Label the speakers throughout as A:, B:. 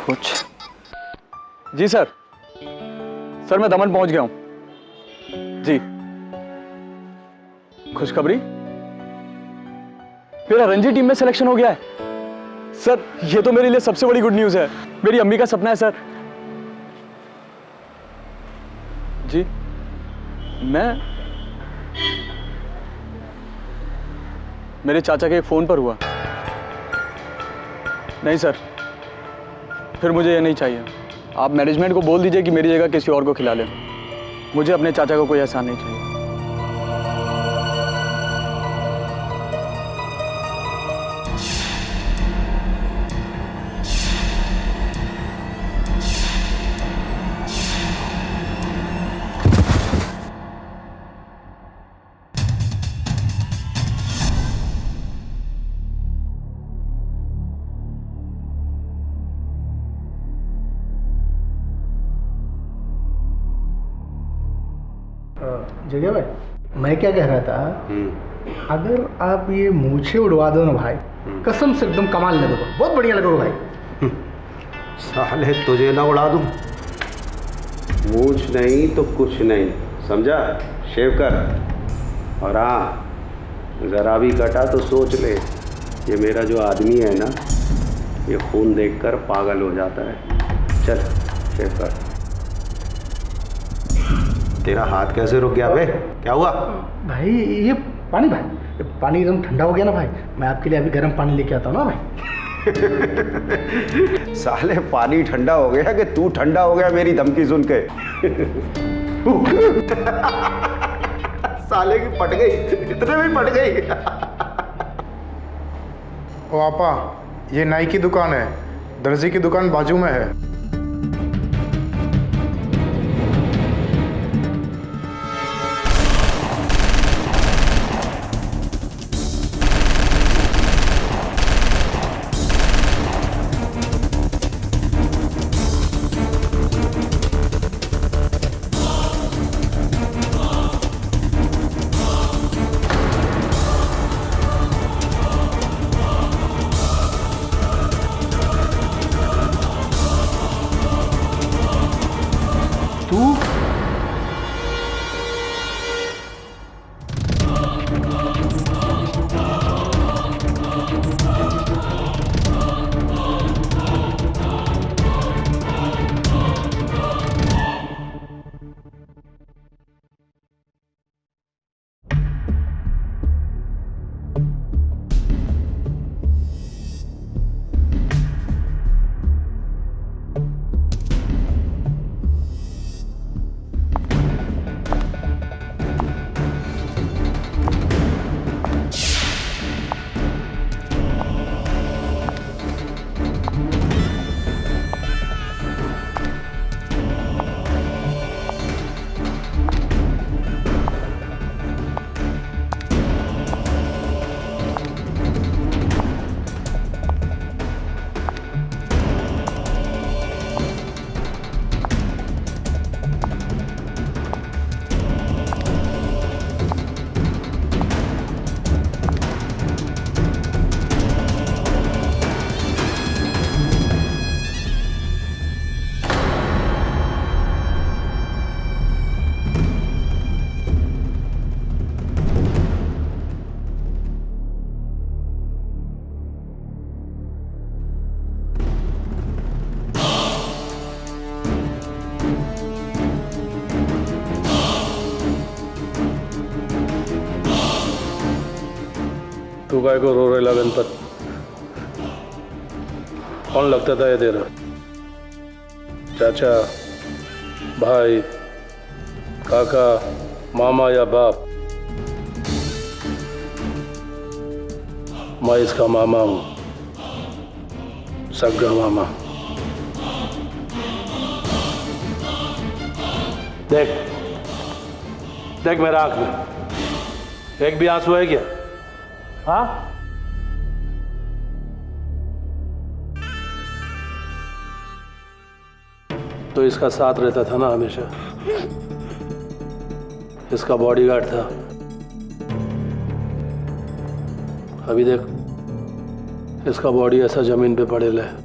A: कुछ। जी sir, sir मैं दमन पहुंच गया हूं जी। खुशखबरी, मेरा रणजी टीम में सिलेक्शन हो गया है सर। ये तो मेरे लिए सबसे बड़ी गुड न्यूज है। मेरी अम्मी का सपना है सर। जी मैं मेरे चाचा के फोन पर हुआ। नहीं सर, फिर मुझे ये नहीं चाहिए। आप मैनेजमेंट को बोल दीजिए कि मेरी जगह किसी और को खिला ले। मुझे अपने चाचा को कोई एहसान नहीं चाहिए।
B: जगह भाई, मैं क्या कह रहा था, अगर आप ये मूछे उड़वा दो ना भाई, कसम से एकदम कमाल लगेगा, बहुत बढ़िया लगेगा भाई।
C: साले तुझे ना उड़ा दूं, मूछ नहीं तो कुछ नहीं, समझा? शेव कर। और हाँ, ज़रा भी कटा तो सोच ले, ये मेरा जो आदमी है ना, ये खून देखकर पागल हो जाता है। चल शेव कर। तेरा हाथ कैसे रुक गया बे? क्या हुआ?
B: भाई ये पानी, भाई पानी एकदम ठंडा हो गया ना भाई। मैं आपके लिए अभी गर्म पानी लेके आता हूँ ना भाई।
C: साले पानी ठंडा हो गया कि तू ठंडा हो गया मेरी धमकी सुन के? साले की पट गई, इतने में पट गई।
D: ओ आपा, ये नाई की दुकान है, दर्जी की दुकान बाजू में है।
E: तू काय को रो रेला गणपत? कौन लगता था ये तेरा? चाचा, भाई, काका, मामा या बाप? मैं इसका मामा हूं, सगा मामा। देख देख मेरा आंख में एक भी आंसू है क्या? हाँ? तो इसका साथ रहता था ना हमेशा, इसका बॉडीगार्ड था। अभी देख, इसका बॉडी ऐसा जमीन पे पड़ेला है।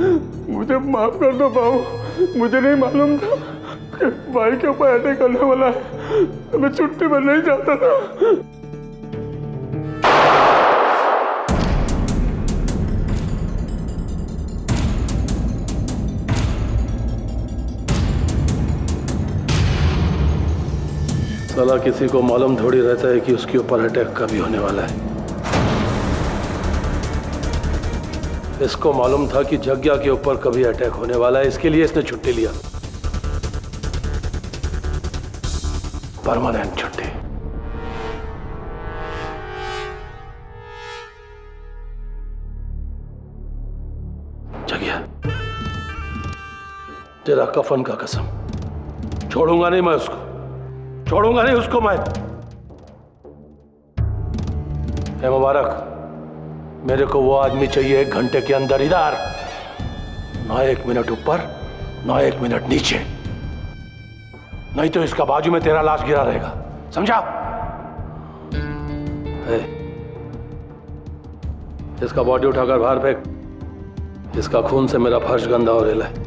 A: मुझे माफ कर दो बाबू, मुझे नहीं मालूम था कि भाई के ऊपर अटैक करने वाला है। मैं छुट्टी पर नहीं जाता था।
E: साला किसी को मालूम थोड़ी रहता है कि उसके ऊपर अटैक कभी होने वाला है। इसको मालूम था कि जग्या के ऊपर कभी अटैक होने वाला है, इसके लिए इसने छुट्टी लिया, परमानेंट छुट्टी। जग्या, तेरा कफन का कसम, छोड़ूंगा नहीं मैं उसको, छोड़ूंगा नहीं उसको मैं। ए मुबारक, मेरे को वो आदमी चाहिए 1 घंटे के अंदर इधर, ना 1 मिनट ऊपर ना 1 मिनट नीचे, नहीं तो इसका बाजू में तेरा लाश गिरा रहेगा, समझा? इसका बॉडी उठाकर बाहर फेंक, इसका खून से मेरा फर्श गंदा हो रहा है।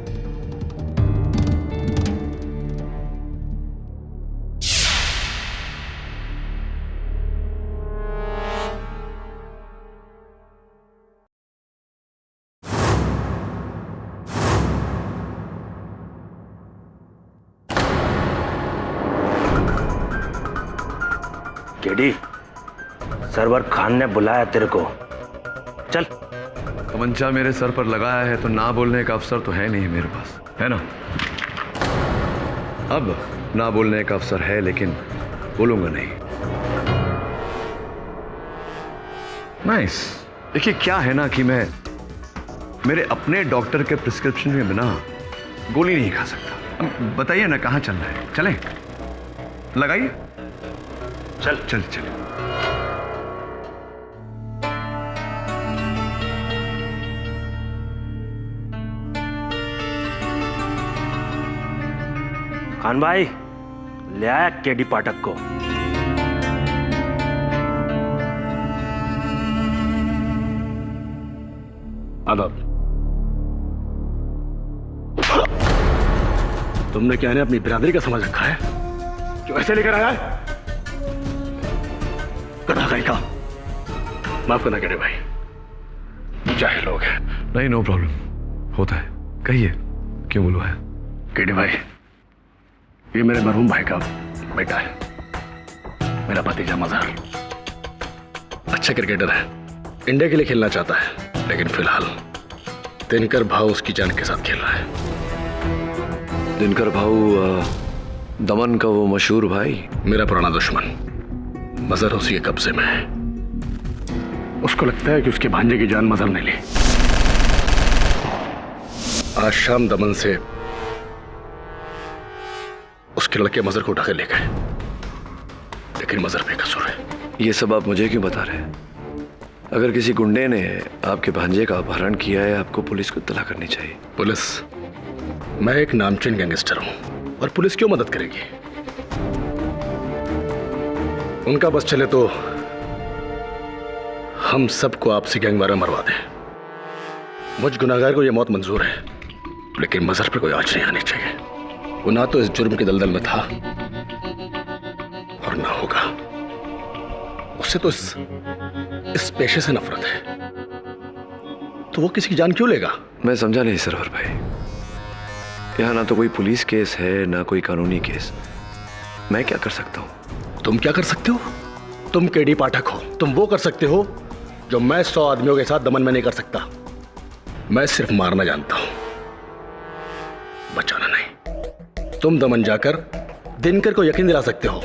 F: केडी, सरवर खान ने बुलाया तेरे को, चल।
G: तमंचा मेरे सर पर लगाया है तो ना बोलने का अवसर तो है नहीं मेरे पास, है ना? अब ना बोलने का अवसर है, लेकिन बोलूंगा नहीं। नाइस। देखिए क्या है ना कि मैं मेरे अपने डॉक्टर के प्रिस्क्रिप्शन के बिना गोली नहीं खा सकता। अब बताइए ना कहाँ चलना है, चलें? लगाइए, चल चल चल।
F: खान भाई, ले आया केडी पाठक को।
C: आदाब। तुमने क्या इन्हें अपनी बिरादरी का समझ रखा है जो ऐसे लेकर आया है? का माफ करना केडी भाई, चाहे लोग हैं।
G: नहीं, नो प्रॉब्लम, होता है। कहिए क्यों बुलवाया?
C: केडी भाई, ये मेरे मरहूम भाई का बेटा है, मेरा भतीजा मजहर। अच्छा क्रिकेटर है, इंडिया के लिए खेलना चाहता है, लेकिन फिलहाल दिनकर भाऊ उसकी जान के साथ खेल रहा है।
G: दिनकर भाऊ दमन का वो मशहूर भाई?
C: मेरा पुराना दुश्मन मजहर उसी के कब्जे में है। उसको लगता है कि उसके भांजे की जान मजहर ने ली। आज शाम दमन से उसके लड़के मजहर को उठा कर ले गए, लेकिन मजहर बेकसूर है।
G: ये सब आप मुझे क्यों बता रहे हैं? अगर किसी गुंडे ने आपके भांजे का अपहरण किया है, आपको पुलिस को इत्तला करनी चाहिए।
C: पुलिस? मैं एक नामचीन गैंगस्टर हूं और पुलिस क्यों मदद करेगी? उनका बस चले तो हम सबको आपसी गैंगवार में मरवा दें। मुझ गुनाहगार को यह मौत मंजूर है, लेकिन मजहर पर कोई आंच नहीं आनी चाहिए। वो ना तो इस जुर्म के दलदल में था और ना होगा। उससे तो इस पेशे से नफरत है, तो वो किसी की जान क्यों लेगा?
G: मैं समझा नहीं सरवर भाई। यहाँ ना तो कोई पुलिस केस है ना कोई कानूनी केस। मैं क्या कर सकता हूँ?
C: तुम क्या कर सकते हो? तुम केडी पाठक हो। तुम वो कर सकते हो जो मैं 100 आदमियों के साथ दमन में नहीं कर सकता। मैं सिर्फ मारना जानता हूं, बचाना नहीं। तुम दमन जाकर दिनकर को यकीन दिला सकते हो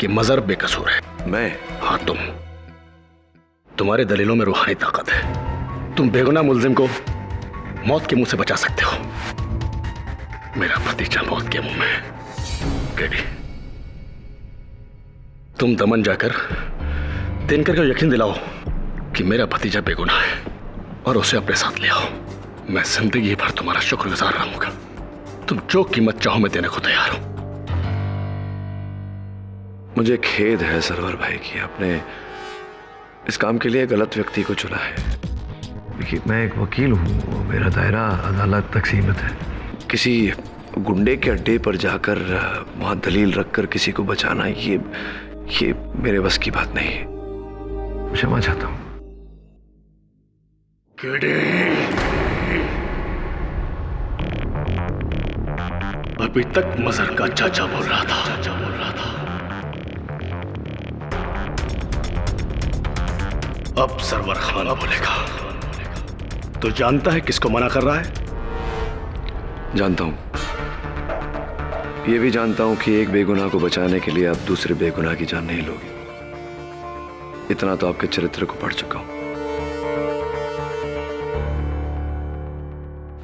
C: कि मजहर बेकसूर है।
G: मैं?
C: हाँ, तुम्हारे दलीलों में रूहानी ताकत है। तुम बेगुनाह मुल्जिम को मौत के मुंह से बचा सकते हो। मेरा भतीजा मौत के मुंह में है। केडी, तुम दमन जाकर दिनकर को यकीन दिलाओ कि मेरा भतीजा बेगुनाह है और उसे अपने साथ ले आओ। मैं जिंदगी भर तुम्हारा शुक्रगुजार रहूंगा। तुम जो कीमत चाहो मैं देने को तैयार हूं।
G: मुझे खेद है सरवर भाई कि आपने इस काम के लिए गलत व्यक्ति को चुना है। देखिए, मैं एक वकील हूँ, मेरा दायरा अदालत तक सीमित है। किसी गुंडे के अड्डे पर जाकर वहाँ दलील रखकर किसी को बचाना, ये मेरे बस की बात नहीं है। क्षमा चाहता हूँ।
E: अभी तक मजहर का चाचा बोल रहा था। अब सरवर खान बोलेगा। तो जानता है किसको मना कर रहा है?
G: जानता हूँ, ये भी जानता हूँ कि एक बेगुनाह को बचाने के लिए आप दूसरे बेगुनाह की जान नहीं लोगे। इतना तो आपके चरित्र को पढ़ चुका हूँ।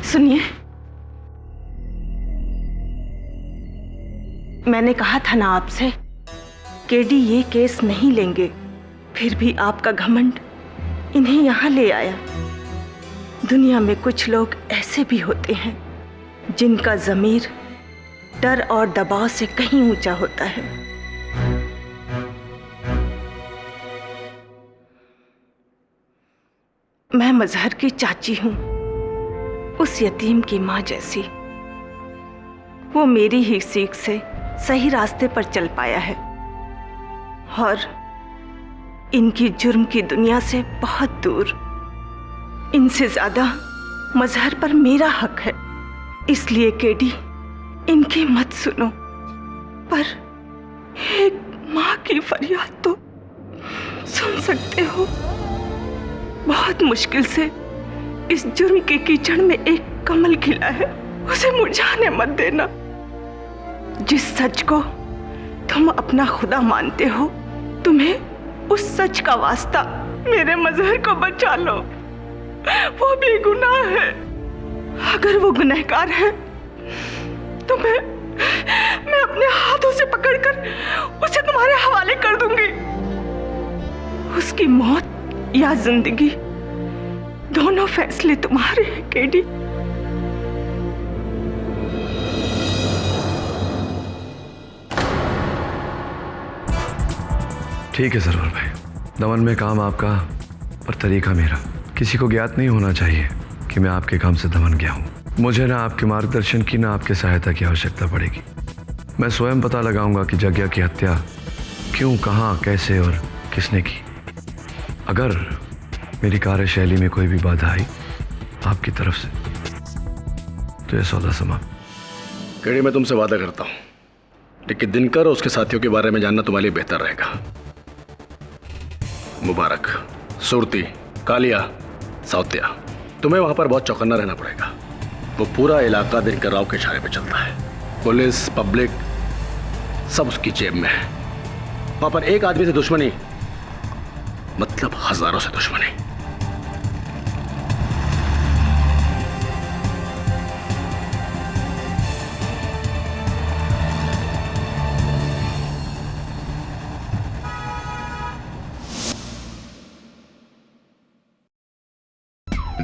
H: सुनिए, मैंने कहा था ना आपसे, केडी ये केस नहीं लेंगे, फिर भी आपका घमंड इन्हें यहां ले आया। दुनिया में कुछ लोग ऐसे भी होते हैं जिनका ज़मीर डर और दबाव से कहीं ऊंचा होता है। मैं मजहर की चाची हूं, उस यतीम की मां जैसी। वो मेरी ही सीख से सही रास्ते पर चल पाया है और इनकी जुर्म की दुनिया से बहुत दूर। इनसे ज्यादा मजहर पर मेरा हक है, इसलिए केडी इनकी मत सुनो। पर एक मां की फरियाद तो सुन सकते हो। बहुत मुश्किल से इस जुर्म के कीचड़ में एक कमल खिला है, उसे मुरझाने मत देना। जिस सच को तुम अपना खुदा मानते हो, तुम्हें उस सच का वास्ता मेरे मजहर को बचा लो। वो बेगुनाह है। अगर वो गुनहगार है तो मैं अपने हाथों से पकड़कर उसे तुम्हारे हवाले कर दूंगी। उसकी मौत या जिंदगी, दोनों फैसले तुम्हारे हैं केडी।
G: ठीक है सरवर भाई, दमन में काम आपका पर तरीका मेरा। किसी को ज्ञात नहीं होना चाहिए कि मैं आपके काम से दमन गया हूँ। मुझे ना आपके मार्गदर्शन की ना आपके सहायता की आवश्यकता पड़ेगी। मैं स्वयं पता लगाऊंगा कि जग्या की हत्या क्यों, कहाँ, कैसे और किसने की। अगर मेरी कार्यशैली में कोई भी बाधा आई आपकी तरफ से तो यह सौदा समाप्त।
E: केडी, मैं तुमसे वादा करता हूं, लेकिन दिनकर और उसके साथियों के बारे में जानना तुम्हारे लिए बेहतर रहेगा। मुबारक, सुरती, कालिया, साउतिया, तुम्हें वहां पर बहुत चौकन्ना रहना पड़ेगा। वो पूरा इलाका दिनकर राव के इशारे पे चलता है। पुलिस, पब्लिक सब उसकी जेब में है। वहां पर एक आदमी से दुश्मनी मतलब हजारों से दुश्मनी।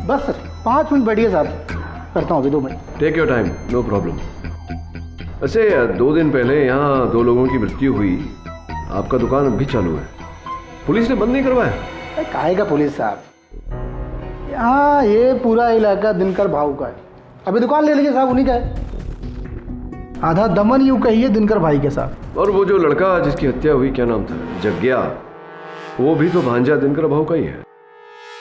B: बस सर 5 मिनट बैठिए साहब, करता हूँ अभी 2 मिनट।
G: Take your time, no problem. वैसे 2 दिन पहले यहाँ 2 लोगों की मृत्यु हुई, आपका दुकान अब भी चालू है, पुलिस ने बंद नहीं करवाया?
B: काहे का पुलिस साहब, यहाँ ये पूरा इलाका दिनकर भाऊ का है। अभी दुकान ले लीजिए साहब, उन्हीं का है। आधा दमन यूँ कहिए दिनकर भाई के साथ।
G: और वो जो लड़का जिसकी हत्या हुई, क्या नाम था? जग्या, वो भी तो भांजा दिनकर भाऊ का ही है।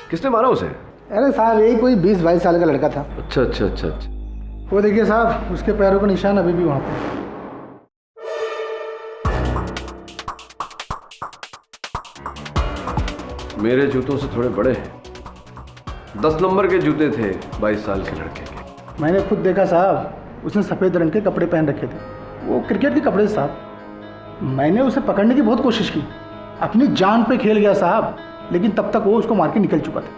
G: किसने मारा उसे?
B: अरे साहब यही कोई 20-22 साल का लड़का था।
G: अच्छा अच्छा अच्छा अच्छा।
B: वो देखिए साहब, उसके पैरों का निशान अभी भी वहाँ पर।
G: मेरे जूतों से थोड़े बड़े हैं। 10 नंबर के जूते थे 22 साल के लड़के के।
B: मैंने खुद देखा साहब, उसने सफ़ेद रंग के कपड़े पहन रखे थे, वो क्रिकेट के कपड़े साहब। मैंने उसे पकड़ने की बहुत कोशिश की, अपनी जान पे खेल गया साहब, लेकिन तब तक वो उसको मार के निकल चुका था।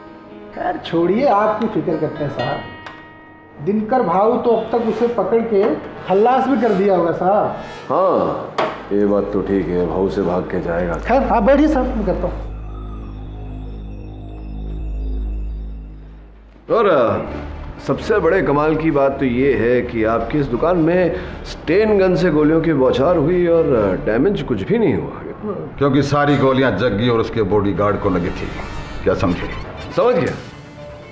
B: खैर छोड़िए, आपकी फिक्र करते हैं साहब। दिनकर भाऊ तो अब तक उसे पकड़ के खल्लास भी कर दिया होगा साहब।
G: हाँ, ये बात तो ठीक है, भाऊ से भाग के जाएगा।
B: खैर आप बैठिए साहब, मैं करता हूँ।
G: और सबसे बड़े कमाल की बात तो ये है कि आपकी इस दुकान में स्टेन गन से गोलियों की बौछार हुई और डैमेज कुछ भी नहीं हुआ।
I: क्योंकि सारी गोलियां जग्गी और उसके बॉडीगार्ड को लगी थी। क्या समझे?
G: समझ गया।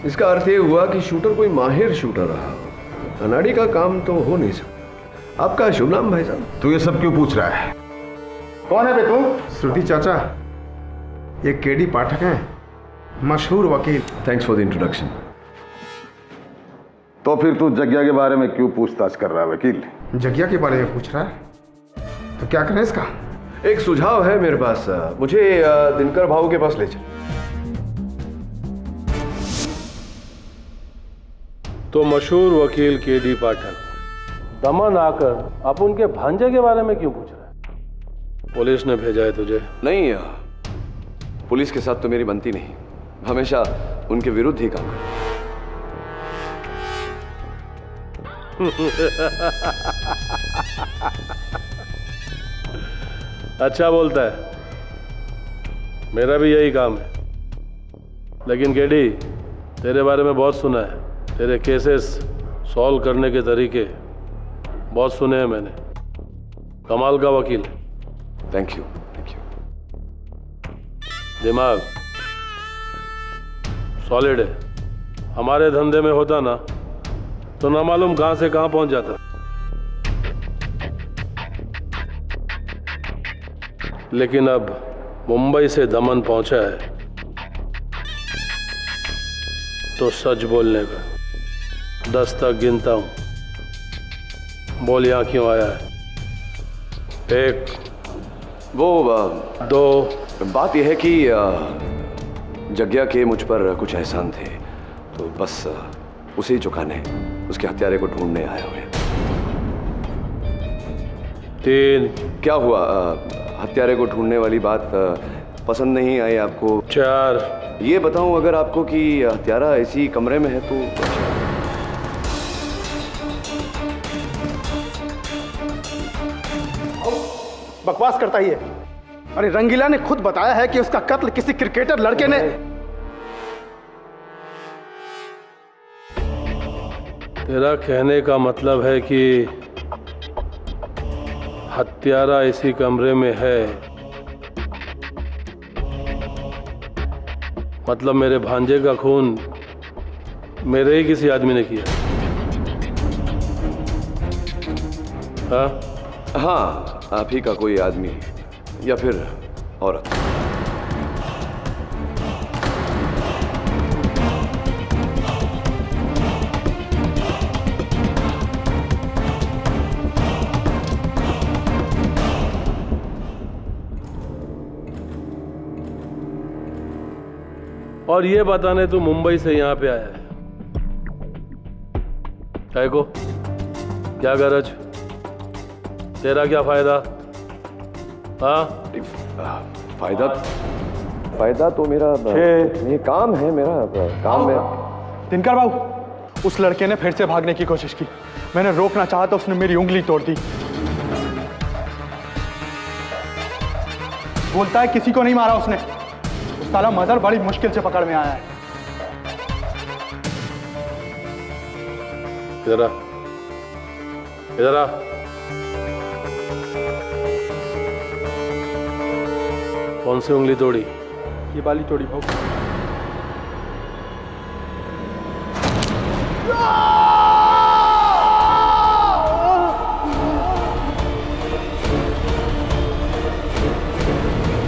G: इसका अर्थ ये हुआ कि शूटर कोई माहिर शूटर रहा हो। अनाड़ी का काम तो हो नहीं सकता। आपका शुभ नाम भाई साहब?
D: तू ये सब क्यों पूछ रहा है? कौन है बे तू? श्रुति चाचा, ये केडी पाठक हैं, मशहूर वकील।
G: Thanks for the introduction.
I: तो फिर तू जग्या के बारे में क्यों पूछताछ कर रहा है वकील?
D: जगिया के बारे में पूछ रहा है? तो क्या करें इसका?
G: एक सुझाव है मेरे पास, मुझे दिनकर भाऊ के पास ले चल।
E: तो मशहूर वकील केडी पाठक, दमन आकर आप उनके भांजे के बारे में क्यों पूछ रहे हैं? पुलिस ने भेजा है तुझे?
G: नहीं, पुलिस के साथ तो मेरी बनती नहीं, हमेशा उनके विरुद्ध ही काम करता।
E: अच्छा बोलता है, मेरा भी यही काम है। लेकिन केडी, तेरे बारे में बहुत सुना है, तेरे केसेस सॉल्व करने के तरीके बहुत सुने हैं मैंने। कमाल का वकील है।
G: Thank you, thank you.
E: दिमाग सॉलिड है। हमारे धंधे में होता ना तो ना मालूम कहां से कहां पहुंच जाता। लेकिन अब मुंबई से दमन पहुंचा है तो सच बोलने का 10 तक गिनता हूं। बोल यहां क्यों आया है? 1,
G: वो
E: 2।
G: बात यह है कि जग्या के मुझ पर कुछ एहसान थे, तो बस उसे ही चुकाने, उसके हत्यारे को ढूंढने आए हुए।
E: 3।
G: क्या हुआ? हत्यारे को ढूंढने वाली बात पसंद नहीं आई आपको?
E: 4।
G: ये बताऊं अगर आपको कि हत्यारा इसी कमरे में है तो?
B: बकवास करता ही है। अरे रंगीला ने खुद बताया है कि उसका कत्ल किसी क्रिकेटर लड़के ने।
E: तेरा कहने का मतलब है कि हत्यारा इसी कमरे में है, मतलब मेरे भांजे का खून मेरे ही किसी आदमी ने किया? हाँ?
G: हाँ, आप ही का कोई आदमी या फिर औरत।
E: और ये बताने तू मुंबई से यहां पे आया है, काय को? क्या गरज? तेरा क्या फायदा? हाँ?
G: फायदा तो मेरा ये काम है, मेरा काम है।
A: दिनकर बाबू, उस लड़के ने फिर से भागने की कोशिश की। मैंने रोकना चाहा तो उसने मेरी उंगली तोड़ दी। बोलता है किसी को नहीं मारा उसने। उस साला मदर बड़ी मुश्किल से पकड़ में आया है।
E: इधर आ, इधर आ। कौन सी उंगली तोड़ी?
A: ये वाली तोड़ी भाऊ।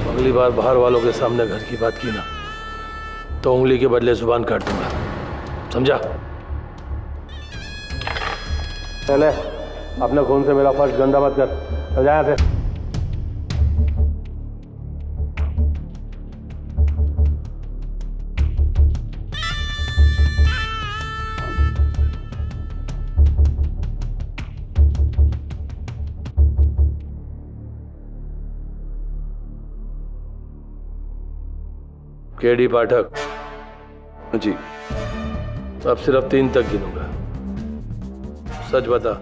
E: अगली बार बाहर वालों के सामने घर की बात की ना तो उंगली के बदले जुबान काट दूंगा, समझा? चले, अपने खून से मेरा फर्श गंदा मत कर। चल जा यहाँ से। केडी पाठक
G: जी,
E: अब सिर्फ 3 तक गिनूंगा। सच बता,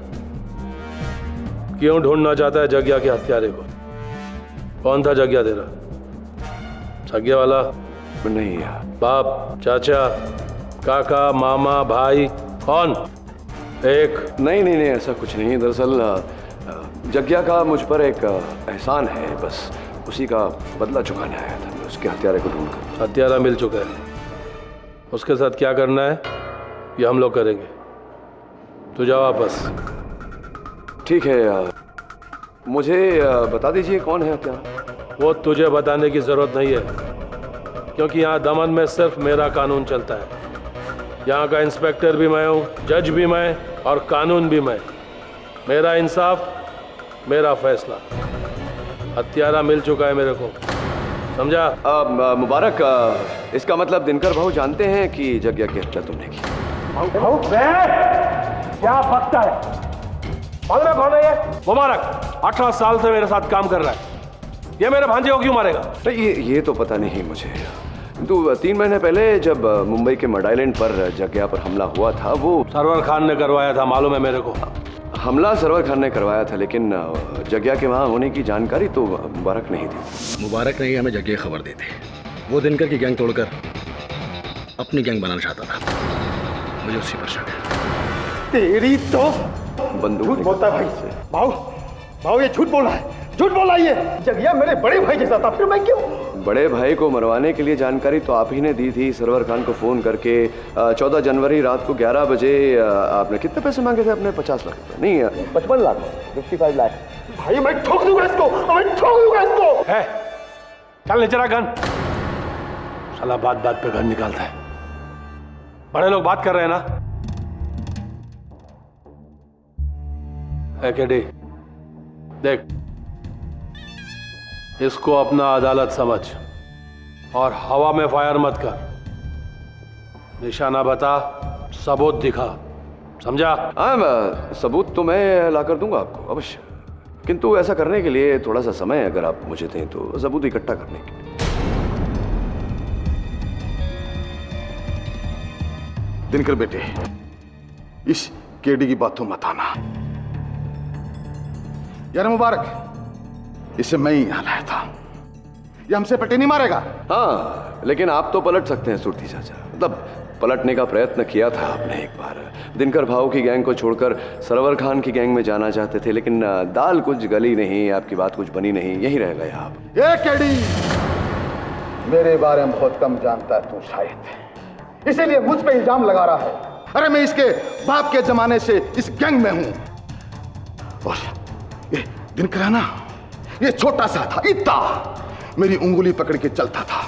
E: क्यों ढूंढना चाहता है जग्या के हत्यारे को? कौन था जग्या तेरा? जग्या वाला?
G: नहीं यार।
E: बाप, चाचा, काका, मामा, भाई, कौन? एक?
G: नहीं नहीं नहीं, ऐसा कुछ नहीं। दरअसल जग्या का मुझ पर एक एहसान है, बस उसी का बदला चुकाने आया था मैं, उसके हत्यारे को ढूंढकर।
E: हत्यारा मिल चुका है, उसके साथ क्या करना है ये हम लोग करेंगे। तू जा वापस।
C: ठीक है, मुझे बता दीजिए कौन है क्या?
E: वो तुझे बताने की जरूरत नहीं है, क्योंकि यहाँ दमन में सिर्फ मेरा कानून चलता है। यहाँ का इंस्पेक्टर भी मैं हूँ, जज भी मैं और कानून भी मैं। मेरा इंसाफ, मेरा फैसला। हत्यारा मिल चुका है मेरे को, समझा?
C: मुबारक, इसका मतलब दिनकर भाऊ जानते हैं कि यज्ञ की हत्या तुमने की?
E: क्या बकता है? मालूम है कौन है ये? मुबारक 18 साल से मेरे साथ काम कर रहा है। ये मेरे भांजे को क्यों मारेगा?
C: ये तो पता नहीं मुझे। तो 3 महीने पहले जब मुंबई के मड आइलैंड पर जग्या पर हमला हुआ था, वो
E: सरवर खान ने करवाया था, मालूम है मेरे को।
C: हमला सरवर खान ने करवाया था, लेकिन जग्या के वहाँ होने की जानकारी तो मुबारक नहीं थी।
J: मुबारक ने हमें जग्या खबर दी थी। वो दिनकर की गैंग तोड़कर अपनी गैंग बनाना चाहता था। मुझे उसी पर शक है।
B: तेरी तो
C: बंदूक
B: बोलता है भाई। भाऊ भाऊ ये झूठ बोल रहा है, झूठ बोल रहा है। ये जगिया मेरे बड़े भाई जैसा था, फिर मैं क्यों?
C: बड़े भाई को मरवाने के लिए जानकारी तो आप ही ने दी थी सरवर खान को फोन करके। 14 जनवरी रात को 11 बजे आपने कितने पैसे मांगे थे अपने? 50 लाख रुपए? नहीं,
B: 55 लाख, 55 लाख। भाई मैं ठोक दूंगा इसको, मैं ठोक दूंगा इसको।
E: है, चल ले चला गन। साला बात बात पे गन निकालता है। बड़े लोग बात कर रहे हैं ना। है केडी, देख, इसको अपना अदालत समझ और हवा में फायर मत कर। निशाना बता, सबूत दिखा, समझा?
C: हाँ, सबूत तो मैं ला कर दूंगा आपको अवश्य, किंतु ऐसा करने के लिए थोड़ा सा समय अगर आप मुझे दें तो सबूत इकट्ठा करने के लिए।
I: दिनकर बेटे, इस केडी की बातों मत आना। यार मुबारक, इसे मैं ही यहां लाया था। ये हमसे पटे नहीं मारेगा।
C: हाँ, लेकिन आप तो पलट सकते हैं सुरती चाचा। मतलब पलटने का प्रयत्न किया था आपने एक बार। दिनकर भाऊ की गैंग को छोड़कर सरवर खान की गैंग में जाना चाहते थे, लेकिन दाल कुछ गली नहीं, आपकी बात कुछ बनी नहीं, यही रह गए आप।
I: ये केडी मेरे बारे में बहुत कम जानता है तू शायद, इसीलिए मुझ पे इल्जाम लगा रहा है। अरे मैं इसके बाप के जमाने से इस गैंग में हूं। और ये दिनकर है ना, ये छोटा सा था, इतना मेरी उंगली पकड़ के चलता था,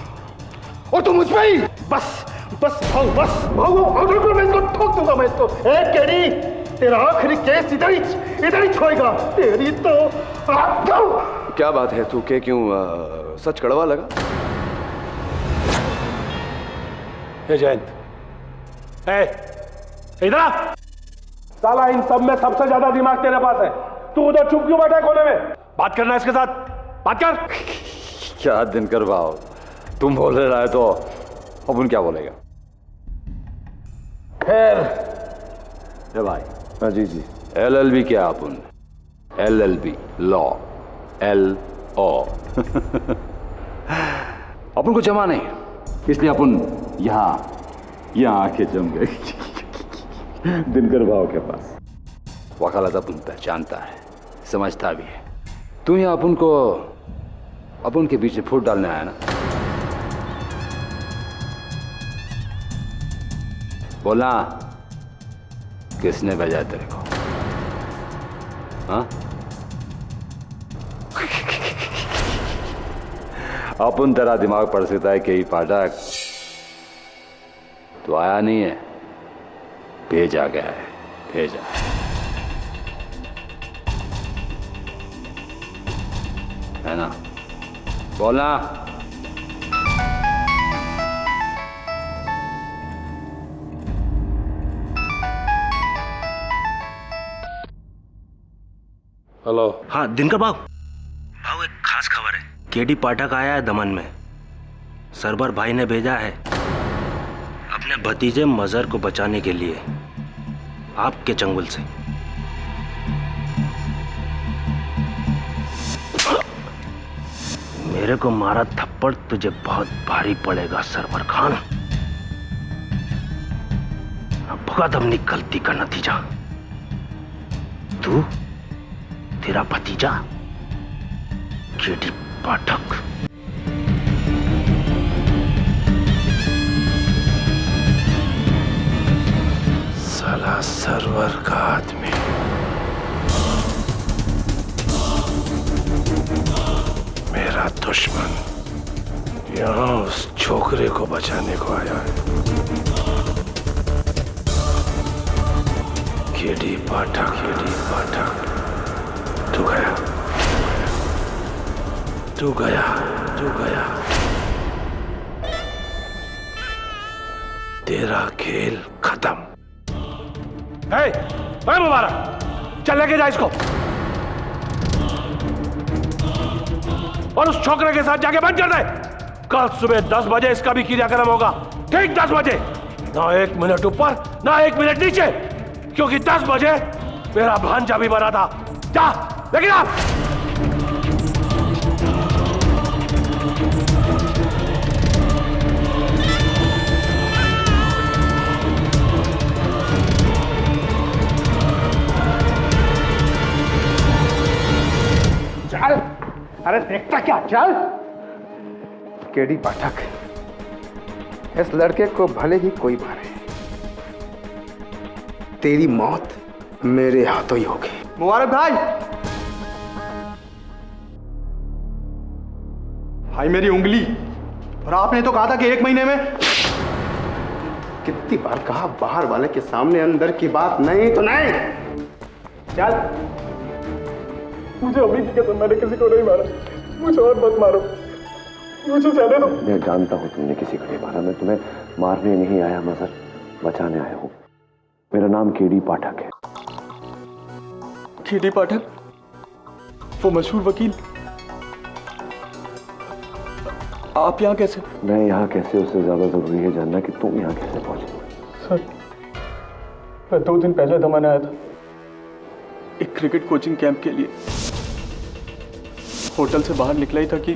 I: और तू मुझ पे ही।
B: बस बस भाऊ, बस भाऊ, मैं इसको ठोक दूंगा। मैं इसको केडी, तेरा आखिरी केस इधर ही छोड़ेगा। तेरी तो
C: क्या बात है तू के क्यों सच कड़वा लगा?
E: जयंत, इधर साला, इन सब में सबसे ज्यादा दिमाग तेरे पास है। तू उधर चुप क्यों बैठा है कोने में? बात करना है इसके साथ, बात कर।
I: क्या दिनकर भाऊ, तुम बोल रहे तो अपन क्या बोलेगा?
C: खैर भाई।
I: हाँ जी जी।
C: LLB क्या अपन? LLB law, LO।
I: अपन को जमा नहीं, इसलिए अपन यहाँ आके जम गए दिनकर भाव के पास।
C: वकालत अपन पहचानता है, समझता भी है। तू यहाँ अपन के बीच में फूट डालने आया ना? बोलना, किसने भेजा तेरे को? हाँ?
I: अपन तेरा दिमाग पढ़ सकता है कि पाठक,
C: तो आया नहीं है, भेजा गया है, भेजा। है ना? बोलना।
E: हेलो।
F: हाँ दिनकर भाऊ, एक खास खबर है। केडी पाठक आया है दमन में। सरवर भाई ने भेजा है अपने भतीजे मजर को बचाने के लिए आपके चंगुल से। मेरे को मारा थप्पड़ तुझे बहुत भारी पड़ेगा सरवर खान। भुगत अपनी गलती का नतीजा। तू, तेरा भतीजा केडी पाठक।
E: का आदमी। मेरा दुश्मन यहाँ उस छोकरे को बचाने को आया है। केडी पाठक, तू गया, तू गया, तू गया। तेरा खेल खत्म। मुबारक, चल लेके जा इसको और उस छोकरे के साथ जाके बंद कर दे। कल सुबह 10 बजे इसका भी क्रियाक्रम होगा, ठीक 10 बजे। ना 1 मिनट ऊपर, ना 1 मिनट नीचे, क्योंकि 10 बजे मेरा भांजा भी बना था। जा लेकिन आप
B: चल, अरे देखता क्या, चल। केडी पाठक, इस लड़के को भले ही कोई मारे, तेरी मौत मेरे हाथों ही होगी।
D: मुबारक भाई, भाई मेरी उंगली, और आपने तो कहा था कि 1 महीने में।
C: कितनी बार कहा, बाहर वाले के सामने अंदर की बात नहीं तो नहीं। चल।
A: मुझे अभी की कसम, मैंने किसी को नहीं मारा। मुझे और मत मारो, मुझे जाने दो।
G: मैं जानता हूँ तुमने किसी को नहीं मारा। मैं तुम्हें मारने नहीं आया मजर, बचाने आया हूँ। मेरा नाम केडी पाठक है।
A: केडी पाठक, वो मशहूर वकील। आप यहाँ कैसे?
G: मैं यहाँ कैसे, उससे ज्यादा जरूरी है जानना कि तुम यहाँ कैसे पहुंचे।
A: सर, मैं 2 दिन पहले दमन आया था एक क्रिकेट कोचिंग कैंप के लिए। होटल से बाहर निकला ही था कि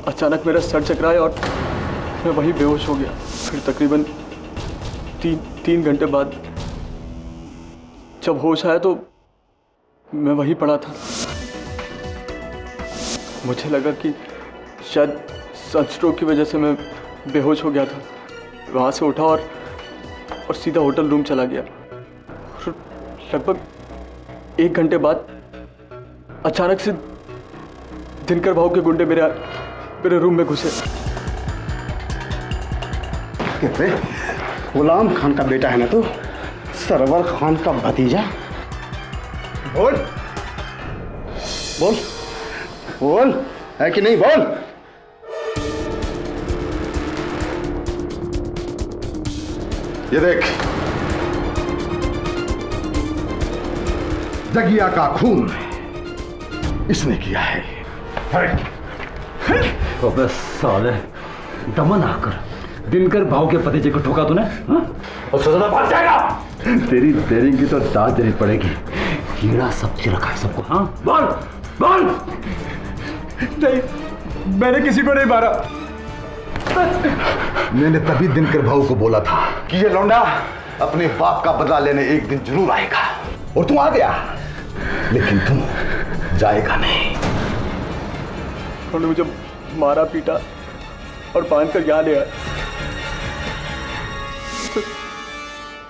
A: अचानक मेरा सर चकराया और मैं वहीं बेहोश हो गया। फिर तकरीबन 3 घंटे बाद जब होश आया तो मैं वहीं पड़ा था। मुझे लगा कि शायद सनस्ट्रोक की वजह से मैं बेहोश हो गया था। वहाँ से उठा और सीधा होटल रूम चला गया। लगभग 1 घंटे बाद अचानक से दिनकर भाऊ के गुंडे मेरे रूम में घुसे।
C: कहते गुलाम खान का बेटा है ना तू, सरवर खान का भतीजा। बोल बोल बोल, है कि नहीं? बोल।
I: ये देख, जगिया का खून इसने किया है।
J: अबे साले, दमन आकर दिनकर भाव के भतीजे को ठोका तूने, और सजा भाग जाएगा। तेरी देरी की तो दाद देनी पड़ेगी। कीड़ा सबसे रखा है सबको। हाँ बोल बोल।
A: नहीं, मैंने किसी को नहीं मारा।
I: मैंने तभी दिनकर भाऊ को बोला था कि ये लौंडा अपने बाप का बदला लेने एक दिन जरूर आएगा, और तू आ गया, लेकिन तू जाएगा नहीं।
A: उन्होंने मुझे मारा, पीटा और बांध कर यहाँ ले आया।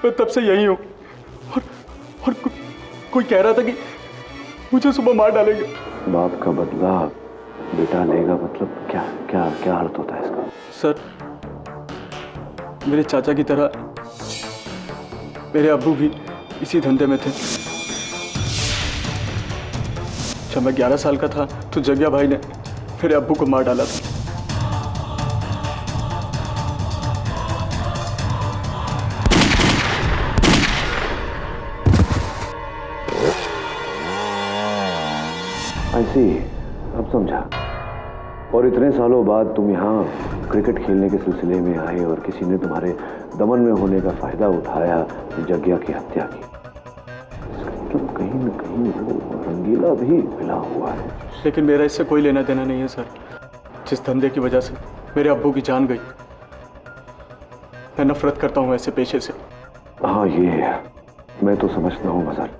A: मैं तब से यही हूँ, और कोई कह रहा था कि मुझे सुबह मार डालेंगे।
G: बाप का बदला बेटा लेगा, मतलब क्या क्या क्या अर्थ होता है इसका?
A: सर, मेरे चाचा की तरह मेरे अब्बू भी इसी धंधे में थे। जब मैं 11 साल का था तो जगिया भाई ने मेरे अब्बू को मार डाला था।
G: ऐसी अब समझा। और इतने सालों बाद तुम यहाँ क्रिकेट खेलने के सिलसिले में आए और किसी ने तुम्हारे दमन में होने का फायदा उठाया, जगिया की हत्या की। मतलब कहीं न कहीं वो रंगीला भी मिला हुआ है।
A: लेकिन मेरा इससे कोई लेना देना नहीं है सर। जिस धंधे की वजह से मेरे अब्बू की जान गई, मैं नफरत करता हूँ ऐसे पेशे से।
G: हाँ, ये मैं तो समझता हूँ मजर,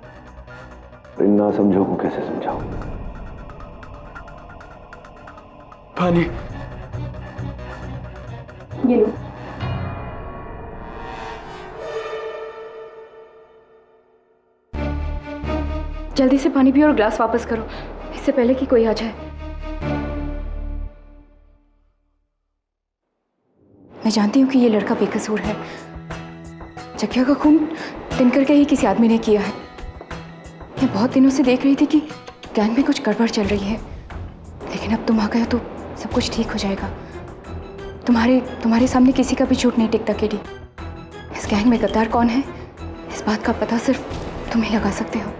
G: इन ना समझो को कैसे समझाऊं?
A: पानी
K: ये लो। जल्दी से पानी पियो और ग्लास वापस करो, इससे पहले कि कोई आ जाए। मैं जानती हूँ कि ये लड़का बेकसूर है। जग्या का खून दिनकर के ही किसी आदमी ने किया है। मैं बहुत दिनों से देख रही थी कि गैंग में कुछ गड़बड़ चल रही है, लेकिन अब तुम आ गए तो सब कुछ ठीक हो जाएगा। तुम्हारे सामने किसी का भी झूठ नहीं टिकता केडी। इस गैंग में गद्दार कौन है, इस बात का पता सिर्फ तुम ही लगा सकते हो।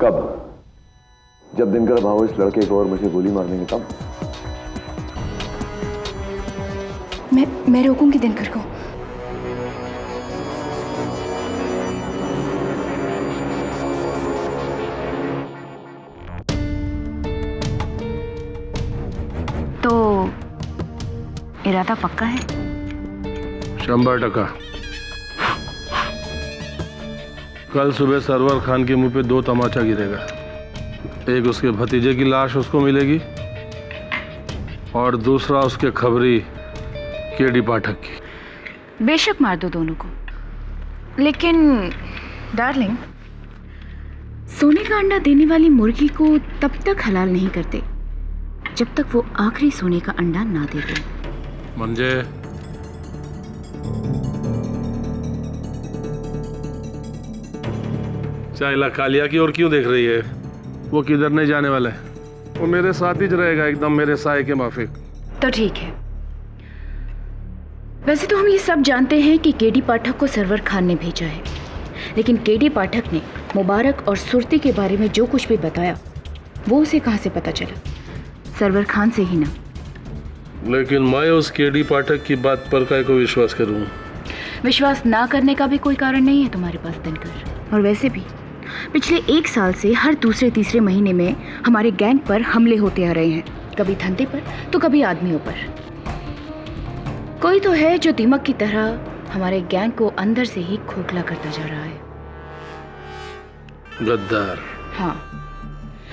L: कब? जब दिनकर भाव इस लड़के को और मुझे गोली मारने तब?
K: मैं रोकूंगी दिनकर को।
M: तो इरादा पक्का है?
E: 100%। कल सुबह सरवर खान के मुंह पे 2 तमाचा गिरेगा। एक उसके भतीजे की लाश उसको मिलेगी और दूसरा उसके खबरी केडी पाठक की।
M: बेशक मार दो दोनों को, लेकिन डार्लिंग, सोने का अंडा देने वाली मुर्गी को तब तक हलाल नहीं करते जब तक वो आखिरी सोने का अंडा ना दे दे।
E: मंजे, चाइला कालिया की ओर क्यों देख रही है? वो किधर नहीं जाने वाला है, वो मेरे साथ ही रहेगा, एकदम मेरे साए के माफिक।
M: तो ठीक है। वैसे तो हम ये सब जानते हैं कि केडी पाठक को सरवर खान ने भेजा है, लेकिन केडी पाठक ने मुबारक और सुरती के बारे में जो कुछ भी बताया वो उसे कहाँ से पता चला? सरवर खान से ही ना।
E: लेकिन मैं उस केडी पाठक की बात पर काय को विश्वास करूं?
M: विश्वास ना करने का भी कोई कारण नहीं है तुम्हारे पास दिनकर। और वैसे भी पिछले 1 साल से हर दूसरे तीसरे महीने में हमारे गैंग पर हमले होते आ रहे हैं, कभी धंधे पर तो कभी आदमियों पर। कोई तो है जो दीमक की तरह हमारे गैंग को अंदर से ही खोखला करता जा रहा है।
E: गद्दार।
M: हाँ,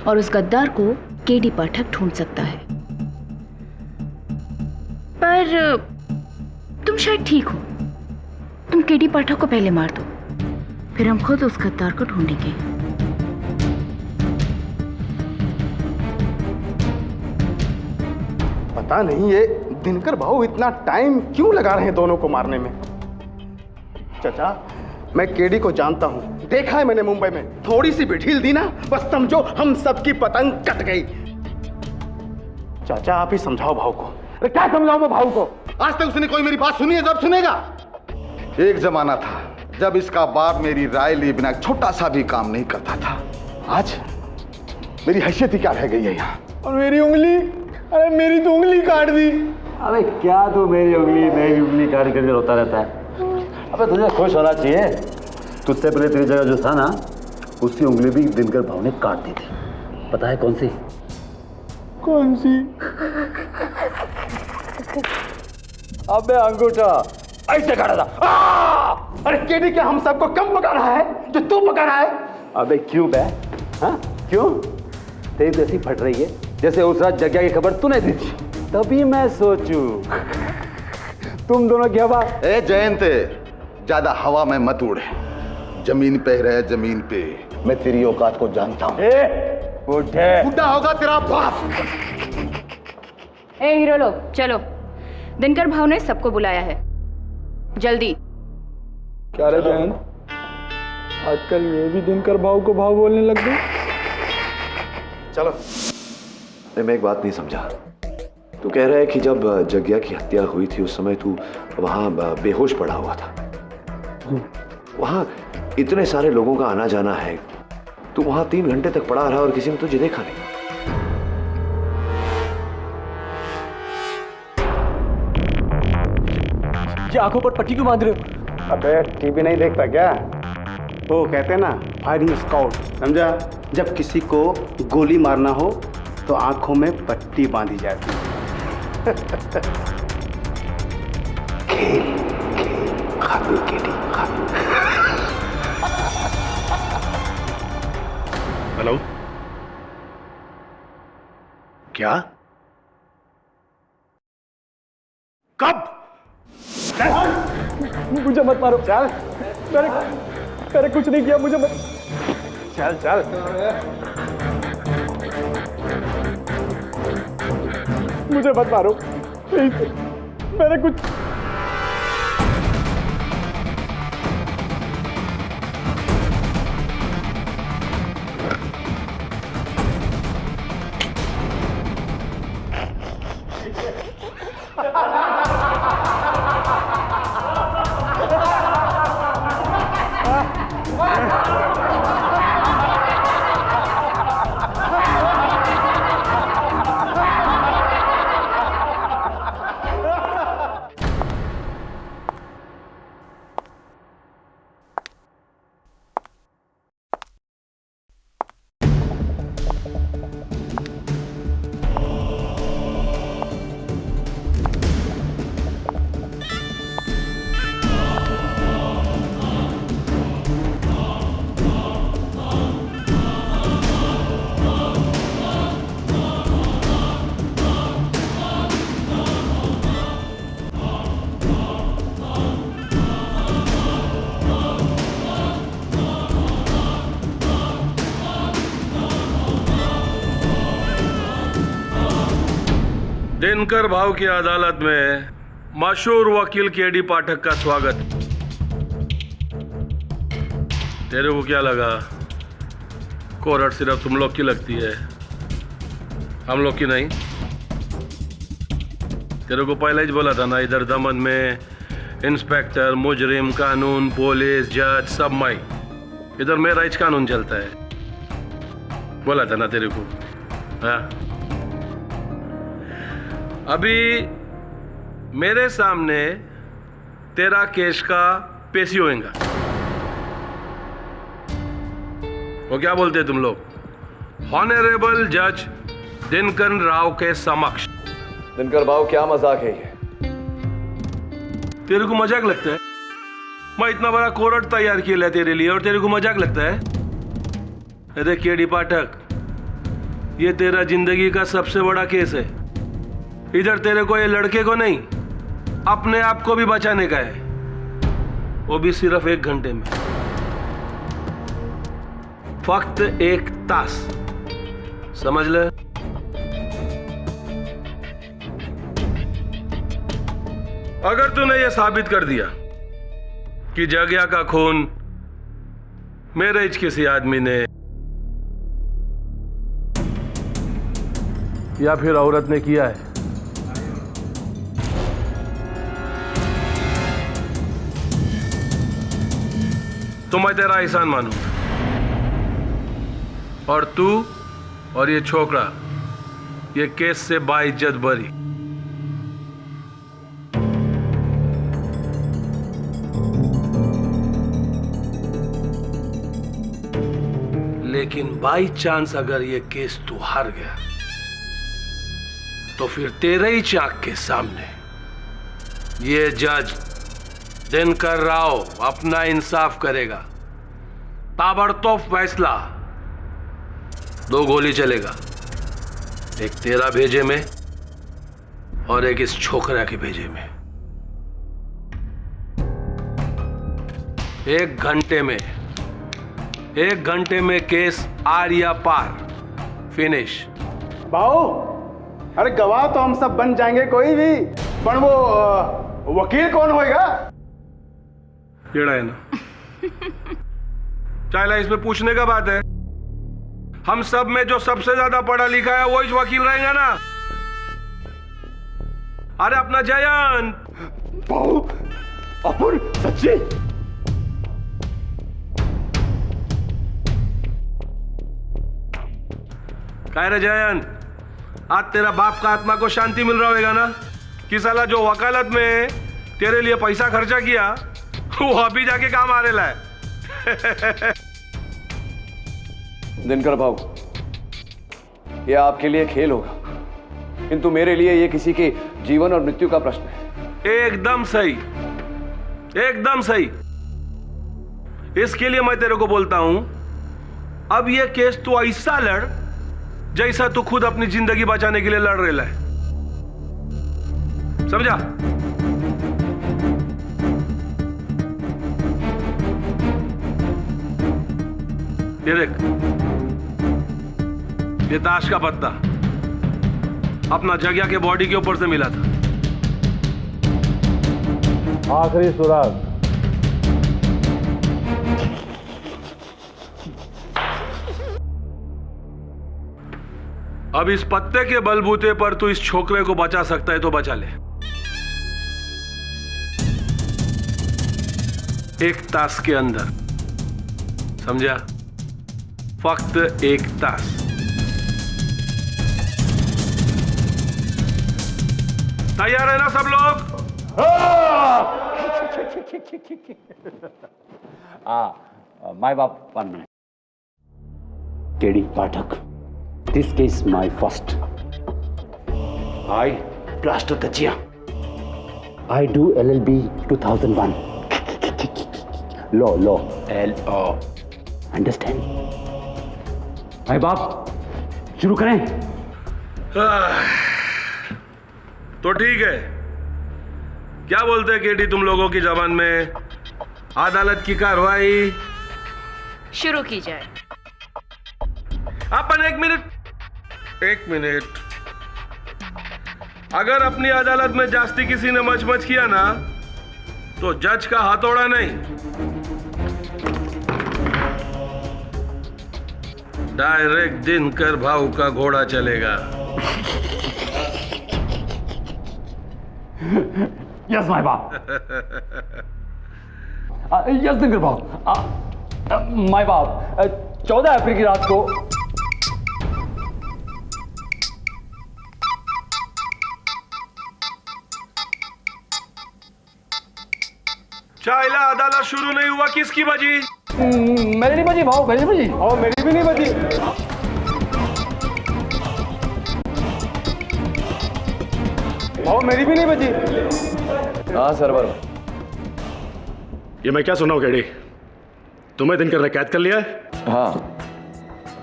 M: और उस गद्दार को केडी पाठक ढूंढ सकता है। पर तुम शायद ठीक हो। तुम केडी पाठक को पहले मार दो, फिर हम खुद उस गद्दार को ढूंढेंगे।
I: पता नहीं ये दिनकर भाऊ इतना टाइम क्यों लगा रहे हैं दोनों को मारने में। चाचा, मैं केडी को जानता हूं, देखा है मैंने मुंबई में। थोड़ी सी भी ढील दी ना, बस समझो हम सबकी पतंग कट गई। चाचा आप ही समझाओ भाऊ को। अरे क्या समझाऊं मैं भाऊ को? आज तक उसने कोई मेरी बात सुनी है? जब सुनेगा। एक जमाना था जब इसका बाप मेरी राय लिए बिना छोटा सा भी काम नहीं करता था। आज मेरी हैसियत ही क्या रह गई है यहाँ।
A: और मेरी उंगली, अरे मेरी तो उंगली काट दी।
J: अबे क्या तू मेरी उंगली काट कर रोता रहता है? अबे तुझे खुश होना चाहिए। तुझसे पहले तेरी जगह जो था ना, उसकी उंगली भी दिनकर भाव ने काट दी थी। पता है कौन सी?
A: कौन सी?
J: अबे अंगूठा ऐसे काटा था।
I: अरे केडी क्या हम सबको कम पका रहा है जो तू पका रहा है?
J: अबे क्यों बे? हाँ क्यों? तेरी तो ऐसी फट रही है जैसे उस रात जग्या की खबर तूने दी थी। तभी मैं सोचूं तुम दोनों की हवा।
I: ए जयंत, ज्यादा हवा में मत उड़, जमीन पे रहे, जमीन पे। मैं तेरी औकात को जानता हूँ। बुढ़ा होगा तेरा बाप।
K: ए हीरो लोग, चलो। दिनकर भाव ने सबको बुलाया है, जल्दी।
A: क्या रे जयंत, आजकल ये भी दिनकर भाव को भाव बोलने लग गए।
I: चलो।
L: मैं एक बात नहीं समझा। तू कह रहा है कि जब जग्या की हत्या हुई थी उस समय तू वहां बेहोश पड़ा हुआ था। वहां इतने सारे लोगों का आना जाना है, तू वहां 3 घंटे तक पड़ा रहा और किसी ने तुझे देखा नहीं।
A: ये आंखों पर पट्टी क्यों बांध रहे हो?
I: अबे टीवी नहीं देखता क्या? वो कहते हैं ना, फायरिंग स्काउट, समझा? जब किसी को गोली मारना हो तो आंखों में पट्टी बांधी जाती है।
L: खेल खाबी केडी खाबी।
E: हेलो,
C: क्या?
E: कब?
A: मुझे मत मारो। चल। मैंने कुछ नहीं किया, मुझे मत।
D: चल चल।
A: मुझे मत मारो प्लीज, मैंने कुछ
E: दिनकर भाव की अदालत में मशहूर वकील केडी पाठक का स्वागत। तेरे को क्या लगा कोर्ट सिर्फ तुम लोग की लगती है, हम लोग की नहीं? तेरे को पहले ही बोला था ना, इधर दमन में इंस्पेक्टर, मुजरिम, कानून, पुलिस, जज सब माई, इधर मेरा ही कानून चलता है। बोला था ना तेरे को। हाँ, अभी मेरे सामने तेरा केस का पेशी होएगा। वो क्या बोलते तुम लोग? ऑनरेबल जज दिनकर राव के समक्ष।
L: दिनकर भाव क्या मजाक है ये?
E: तेरे को मजाक लगता है? मैं इतना बड़ा कोर्ट तैयार किया है तेरे लिए और तेरे को मजाक लगता है? अरे केडी पाठक, ये तेरा जिंदगी का सबसे बड़ा केस है। इधर तेरे को, ये लड़के को नहीं, अपने आप को भी बचाने का है, वो भी सिर्फ 1 घंटे में, फक्त 1 तास। समझ ले? अगर तूने ये साबित कर दिया कि जग्या का खून मेरे इच किसी आदमी ने या फिर औरत ने किया है, तो मैं तेरा एहसान मानूंगा और तू और ये छोकरा ये केस से बाइज्जत बरी। लेकिन बाई चांस अगर ये केस तू हार गया तो फिर तेरे ही चाक के सामने ये जज दिनकर राव अपना इंसाफ करेगा। ताबड़तोड़ फैसला, 2 गोली चलेगा, एक तेरा भेजे में और एक इस छोकरा के भेजे में। 1 घंटे में केस आर या पार, फिनिश।
B: बाऊ, अरे गवाह तो हम सब बन जाएंगे कोई भी, पर वो वकील कौन होएगा?
E: केड़ा है ना, चाइला इसमें पूछने का बात है। हम सब में जो सबसे ज्यादा पढ़ा लिखा है वो ही वकील रहेगा ना। अरे अपना जयंत।
B: बाऊ, अपुर सच्ची?
E: कह रहे जयंत, आज तेरा बाप का आत्मा को शांति मिल रहा होगा ना कि साला जो वकालत में तेरे लिए पैसा खर्चा किया वो अभी जाके काम आ रहा है।
L: दिनकर भाऊ, ये आपके लिए खेल होगा, किंतु मेरे लिए ये किसी के जीवन और मृत्यु का प्रश्न है।
E: एकदम सही, एकदम सही। इसके लिए मैं तेरे को बोलता हूं, अब ये केस तू ऐसा लड़ जैसा तू खुद अपनी जिंदगी बचाने के लिए लड़ रहा है। समझा? ये देख, ये ताश का पत्ता अपना जग्या के बॉडी के ऊपर से मिला था। आखिरी सुराग। अब इस पत्ते के बलबूते पर तू इस छोकरे को बचा सकता है तो बचा ले। एक तास के अंदर, समझा? फक्त एक तास। तैयार है ना सब लोग?
J: माय बाप 1 minute. KD Pathak, this case my first. I Plaster Tachia. I do LLB 2001. Law, L-O. Understand? My बाप, शुरू करें?
E: तो ठीक है। क्या बोलते हैं केडी तुम लोगों की जबान में? अदालत की कार्रवाई
M: शुरू की जाए।
E: अपन एक मिनट। अगर अपनी अदालत में जास्ती किसी ने मच किया ना, तो जज का हथौड़ा नहीं, डायरेक्ट दिनकर भाऊ का घोड़ा चलेगा।
J: यस माय बाप। यस दिनकर भाऊ। माय बाप, 14 अप्रैल की रात को
E: चाइला अदालत शुरू नहीं हुआ, किसकी बजी?
J: मेरी नहीं बजी भाऊ, मेरी बजी। और मेरी भी नहीं बजी। भाऊ मेरी भी नहीं बजी।
L: हाँ सरवर।
E: ये मैं क्या सुना हूं केडी? तुम्हें दिनकर ने कैद कर लिया है?
L: हाँ,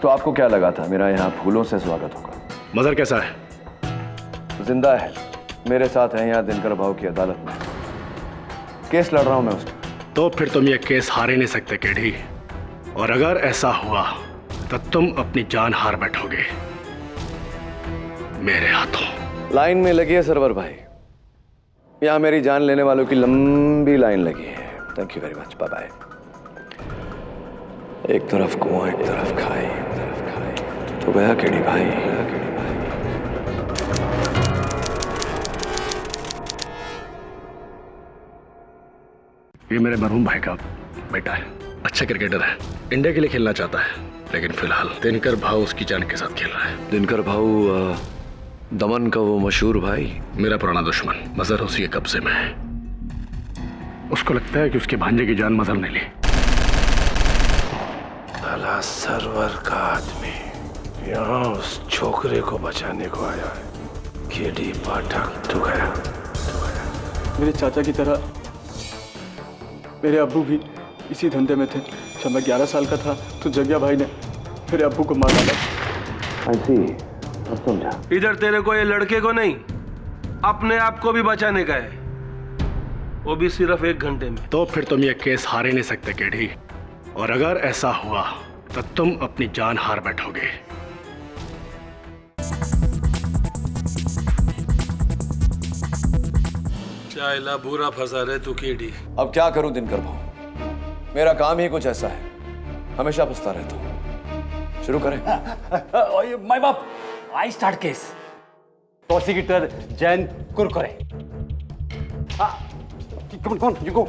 L: तो आपको क्या लगा था मेरा यहाँ फूलों से स्वागत होगा?
E: मजर कैसा है?
L: जिंदा है, मेरे साथ है यहाँ दिनकर भाऊ की अदालत में। केस लड़ रहा हूं मैं उसका।
E: तो फिर तुम ये केस हार ही नहीं सकते केडी, और अगर ऐसा हुआ तो तुम अपनी जान हार बैठोगे मेरे हाथों।
L: लाइन में लगी है सरवर भाई, यहाँ मेरी जान लेने वालों की लंबी लाइन लगी है। Thank you very much, bye bye. एक तरफ कुआं, एक तरफ खाई, तो गया केडी भाई।
E: ये मेरे मरहूम भाई का बेटा है, अच्छा क्रिकेटर है, इंडिया के लिए खेलना चाहता है, लेकिन फिलहाल दिनकर भाऊ उसकी जान के साथ खेल रहा है।
L: दिनकर भाऊ दमन का वो मशहूर भाई?
E: मेरा पुराना दुश्मन, मजर उसी के कब्जे में है। उसको लगता है कि उसके भांजे की जान मजर ने ली। साला सरवर का आदमी यहाँ उस छोकरे को बचाने को आया है। केडी पाठक तो गया।
A: मेरे चाचा की तरह मेरे अब्बू भी इसी धंधे में थे। जब मैं 11 साल का था तो जग्या भाई ने मेरे अब्बू को मार डाला।
L: समझा।
E: इधर तेरे को, ये लड़के को नहीं, अपने आप को भी बचाने का है, वो भी सिर्फ 1 घंटे में। तो फिर तुम ये केस हार ही नहीं सकते केडी, और अगर ऐसा हुआ तो तुम अपनी जान हार बैठोगे। चाइला बुरा फंसा रहे तू केडी।
L: अब क्या करूं दिनकर भाऊ, मेरा काम ही कुछ ऐसा है, हमेशा फंसता रहता हूं। शुरू करें?
J: माय बाप, I start case. Prosecutor Jain Kurkure. Come on, you go.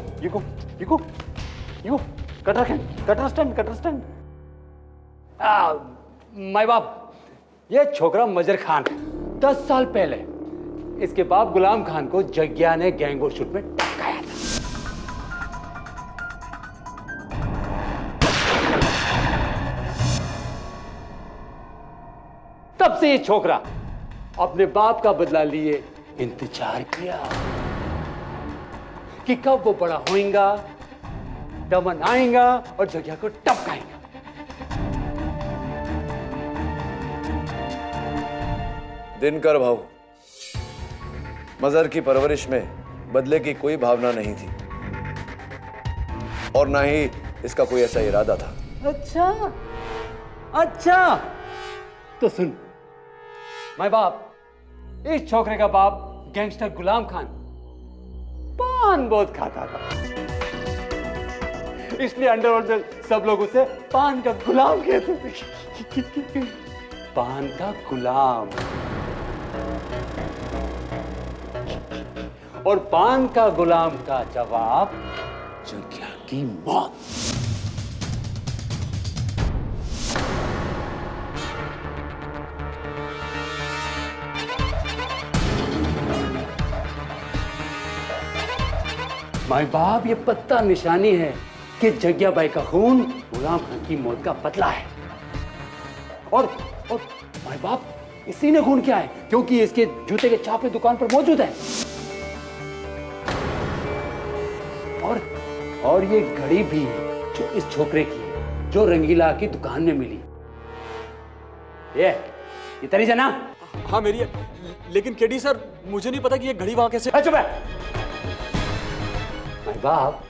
J: Cutter stand. My बाप, ये छोकरा मजर खान 10 साल पहले इसके बाप गुलाम खान को जग्या ने गैंगवॉर शूट में टपकाया था। तब से ये छोकरा अपने बाप का बदला लिए इंतजार किया कि कब वो बड़ा होएगा, दमन आएगा और जग्या को टपकाएगा।
L: दिनकर भाऊ, मजर की परवरिश में बदले की कोई भावना नहीं थी और ना ही इसका कोई ऐसा इरादा था।
J: अच्छा, अच्छा तो सुन, मैं बाप, इस छोकरे का बाप गैंगस्टर गुलाम खान पान बहुत खाता था, इसलिए अंडरवर्ल्ड में सब लोग उसे पान का गुलाम कहते थे। पान का गुलाम। और पान का गुलाम का जवाब जग्या की मौत। माय बाप, ये पत्ता निशानी है कि जग्या बाई का खून गुलाम खान की मौत का बदला है। और माय बाप, इसी ने खून किया है क्योंकि इसके जूते के छापे दुकान पर मौजूद है। और ये घड़ी भी जो इस छोकरे की है, जो रंगीला की दुकान में मिली। ये तेरी जना?
A: हाँ मेरी है, लेकिन केडी सर मुझे नहीं पता कि ये घड़ी वहां कैसे।
J: चुप है। माय बाप,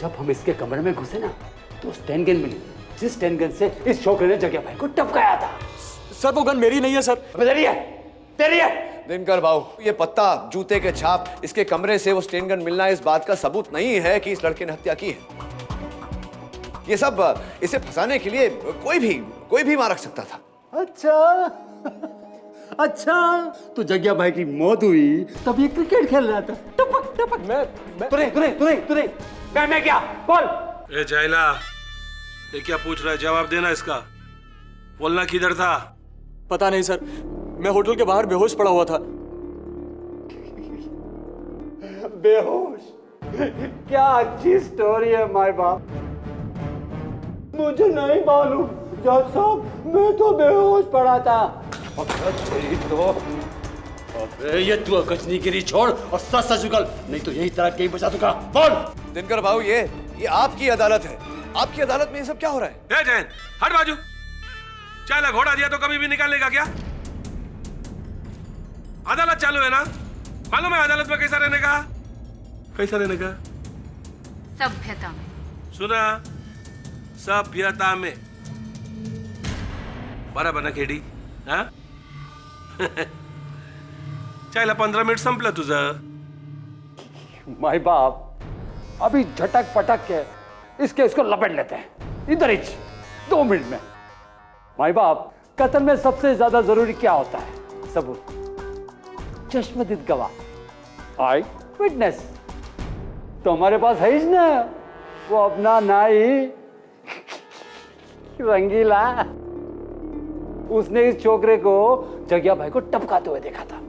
J: जब हम इसके कमरे में घुसे ना तो स्टैन गन मिली, जिस स्टैन गन से इस छोकरे ने जग्या भाई को टपकाया था।
A: सर वो गन मेरी नहीं है सर।
J: तेरी है, तेरी है।
L: दिनकर बाबू, ये पत्ता, जूते के छाप, इसके कमरे से वो स्टेन गन मिलना इस बात का सबूत नहीं है कि इस लड़के ने हत्या की है। ये सब इसे फंसाने के लिए कोई भी मार रख सकता था।
J: अच्छा तो जग्या भाई की मौत हुई तब ये क्रिकेट खेल रहा था। टपक टपक। तुरे मैं क्या बोल?
E: ए जाइला, ये क्या पूछ रहा है? जवाब देना इसका। बोलना किधर था?
A: पता नहीं सर, मैं होटल के बाहर बेहोश पड़ा हुआ था।
J: बेहोश? क्या अच्छी स्टोरी है माय बाप। मुझे नहीं मालूम जज साहब, मैं तो बेहोश पड़ा था। अबे ये तू अकचनीगिरी छोड़ और सच सच निकल, नहीं तो यही तरह कहीं बचा दूंगा। बोल।
L: दिनकर बाबू, ये आपकी अदालत है। आपकी अदालत में ये सब क्या हो रहा है?
E: ए जैन, हट बाजू। चाला घोड़ा दिया तो कभी भी निकालने का क्या? अदालत चालू है ना? मालूम है अदालत में कैसा रहने का? कैसा रहने का?
M: सभ्यता में।
E: सुना? सभ्यता में। बराबर ना केडी? हाँ? चायला 15 मिनिट संपलं तुझं.
J: माय बाप, अभी झटक पटक के इसको लपेट लेते हैं इधर ही 2 मिनट में। माय बाप, कत्ल में सबसे ज्यादा जरूरी क्या होता है? सबूत, चश्मदीद गवाह, आई विटनेस। तो हमारे पास है ही ना वो अपना नाई रंगीला। उसने इस छोकरे को जग्या भाई को टपकाते हुए देखा था।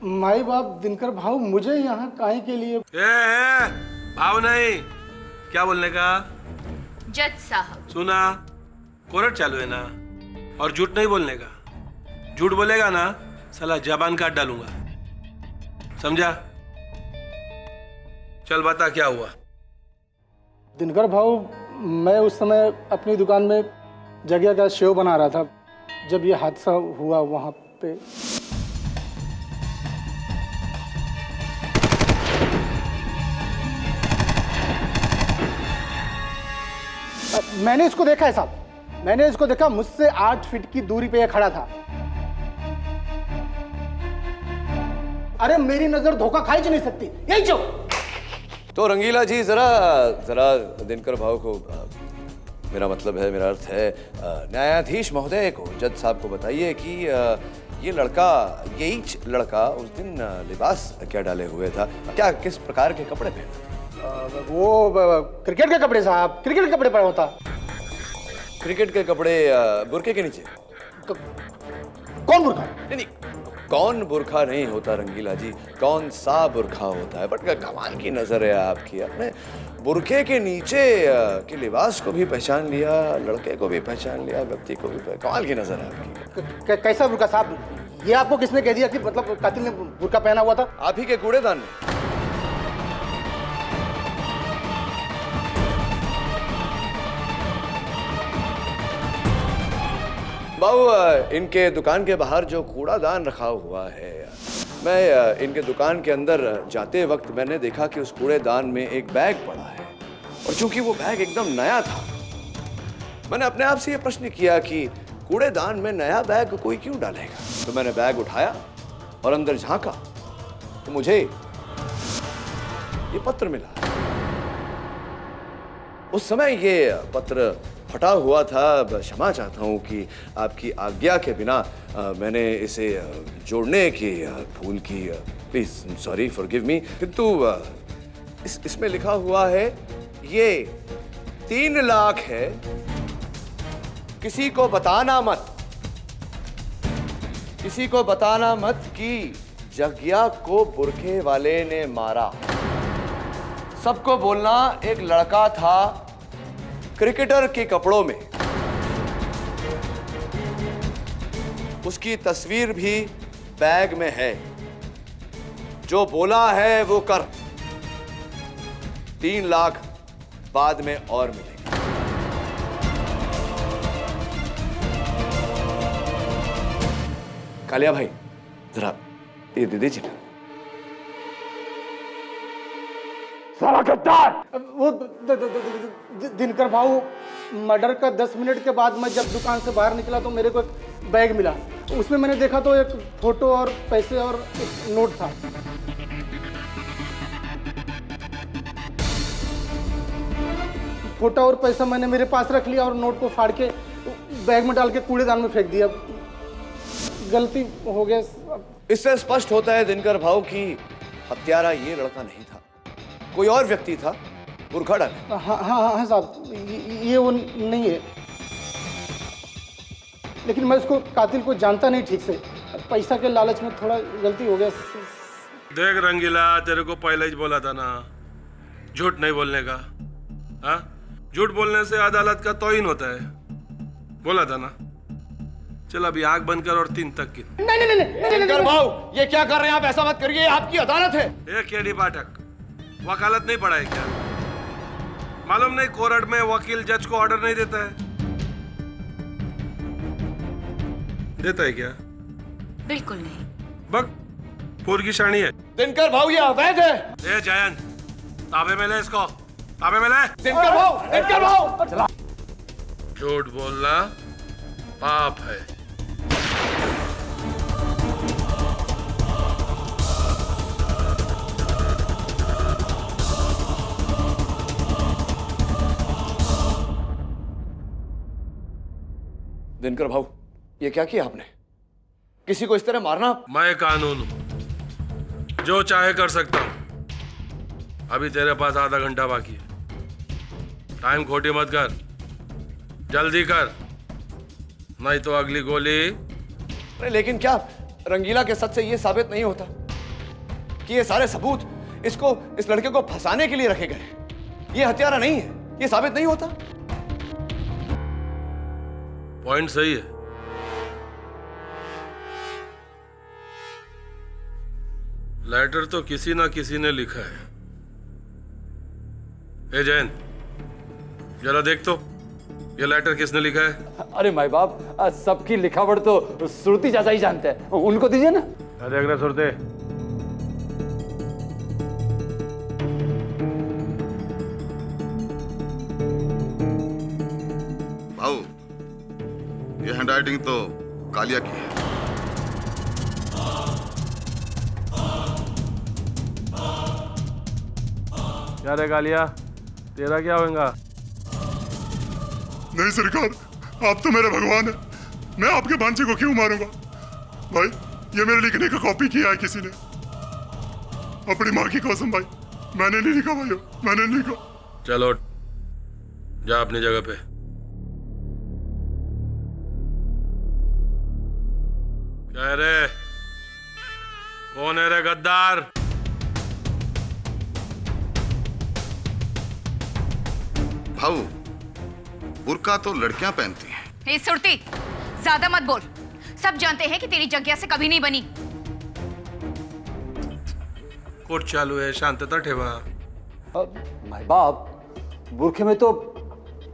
B: माई बाप, दिनकर भाव, मुझे यहाँ काहे के लिए?
E: भाव नहीं, क्या बोलने का?
M: जज साहब,
E: सुना, कोर्ट चालू है ना, और झूठ नहीं बोलने का। झूठ बोलेगा ना साला जबान काट डालूंगा, समझा? चल बता क्या हुआ?
B: दिनकर भाव, मैं उस समय अपनी दुकान में जग्या का शेव बना रहा था जब ये हादसा हुआ वहाँ पे। मैंने इसको देखा है साहब, मैंने इसको देखा, मुझसे 8 फीट की दूरी पे ये खड़ा था। अरे मेरी नजर धोखा खाई जा नहीं सकती, यही चो।
L: तो रंगीला जी, जरा दिनकर भाव को, मेरा मतलब है, मेरा अर्थ है, न्यायाधीश महोदय को, जज साहब को बताइए कि ये लड़का, यही लड़का उस दिन लिबास क्या डाले हुए था, क्या किस प्रकार के कपड़े पहने?
B: वो क्रिकेट के कपड़े साहब, क्रिकेट के कपड़े पहना होता।
L: क्रिकेट के कपड़े बुरके के नीचे?
B: कौन बुरखा?
L: नहीं, कौन बुरखा नहीं होता रंगीला जी, कौन सा बुरखा होता है। बट कमाल की नजर है आपकी, आपने बुरखे के नीचे के लिबास को भी पहचान लिया, लड़के को भी पहचान लिया, व्यक्ति को भी। कमाल की नजर है आपकी।
B: कैसा बुरखा साहब? ये आपको किसने कह दिया कि मतलब कातिल ने बुरखा पहना हुआ था?
L: आप ही के कूड़ेदान में। बाबू, इनके दुकान के बाहर जो कूड़ादान रखा हुआ है, मैं इनके दुकान के अंदर जाते वक्त मैंने देखा कि उस कूड़ेदान में एक बैग पड़ा है, और चूंकि वो बैग एकदम नया था मैंने अपने आप से यह प्रश्न किया कि कूड़ेदान में नया बैग कोई क्यों डालेगा। तो मैंने बैग उठाया और अंदर झांका तो मुझे ये पत्र मिला। उस समय ये पत्र फटा हुआ था। क्षमा चाहता हूं कि आपकी आज्ञा के बिना मैंने इसे जोड़ने की भूल की। Please sorry forgive me. किंतु इसमें लिखा हुआ है ये 3 लाख है, किसी को बताना मत, किसी को बताना मत कि जग्या को बुरखे वाले ने मारा। सबको बोलना एक लड़का था क्रिकेटर के कपड़ों में, उसकी तस्वीर भी बैग में है। जो बोला है वो कर। 3 लाख बाद में और मिलेंगे। कालिया भाई जरा ये दे दीजिए।
B: साला गद्दार! वो दिनकर भाऊ, मर्डर का 10 मिनट के बाद मैं जब दुकान से बाहर निकला तो मेरे को एक बैग मिला। उसमें मैंने देखा तो एक फोटो और पैसे और एक नोट था। फोटो और पैसा मैंने मेरे पास रख लिया और नोट को फाड़ के बैग में डाल के कूड़ेदान में फेंक दिया। गलती हो गया।
L: इससे स्पष्ट होता है दिनकर भाऊ कि हत्यारा ये लड़का नहीं था, कोई और व्यक्ति था बुरखा डाले।
B: हाँ साहब, ये वो नहीं है। लेकिन मैं उसको कातिल को जानता नहीं ठीक से। पैसा के लालच में थोड़ा गलती हो गया।
E: देख रंगीला, तेरे को पहले ही बोला था ना झूठ नहीं बोलने का। हाँ, झूठ बोलने से अदालत का तौहीन होता है, बोला था ना। चल अभी आंख बंद कर और 3 तक की।
L: दिनकर भाऊ ये क्या कर रहे हैं आप? ऐसा मत करिए, आपकी अदालत है।
E: एक केडी पाठक वकालत नहीं पढ़ा है क्या? मालूम नहीं कोर्ट में वकील जज को ऑर्डर नहीं देता है? देता है क्या?
M: बिल्कुल नहीं।
E: बक पूर की शानी है।
L: दिनकर भाऊ ये अवैध है।
E: ए जयंत, ताबे में ले इसको, ताबे में ले।
L: दिनकर भाऊ
E: झूठ बोलना पाप है।
L: दिनकर भाऊ ये क्या किया आपने? किसी को इस तरह मारना?
E: मैं कानून हूं, जो चाहे कर सकता हूं। अभी तेरे पास आधा घंटा बाकी है। टाइम खोटी मत कर, जल्दी कर, नहीं तो अगली गोली।
L: अरे लेकिन क्या रंगीला के सच से ये साबित नहीं होता कि ये सारे सबूत इस लड़के को फंसाने के लिए रखे गए? ये हत्यारा नहीं है, ये साबित नहीं होता?
E: पॉइंट सही है। लेटर तो किसी ना किसी ने लिखा है। ए जैन, जरा देख तो ये लेटर किसने लिखा है?
J: अरे माई बाप, सबकी लिखावट तो श्रुति चाचा ही जानते हैं, उनको दीजिए ना।
E: अरे अगला सुरते।
I: भाऊ ये हैंडराइटिंग तो कालिया की है।
E: क्या रे कालिया, तेरा क्या होगा?
I: नहीं सरकार, आप तो मेरे भगवान हैं। मैं आपके भांजे को क्यों मारूंगा? भाई ये मेरे लिखने का कॉपी किया है किसी ने। अपनी माँ की कसम भाई, मैंने नहीं लिखा भाई, मैंने नहीं लिखा।
E: चलो जा अपनी जगह पे। क्या रे, कौन है रे गद्दार?
I: भाऊ बुर्का तो लड़कियां पहनती हैं।
M: हे सुरती, ज्यादा मत बोल। सब जानते हैं कि तेरी जग्या से कभी नहीं बनी।
E: कोर्ट चालू है, शांतता ठेवा।
J: माय बाप, बुरखे में तो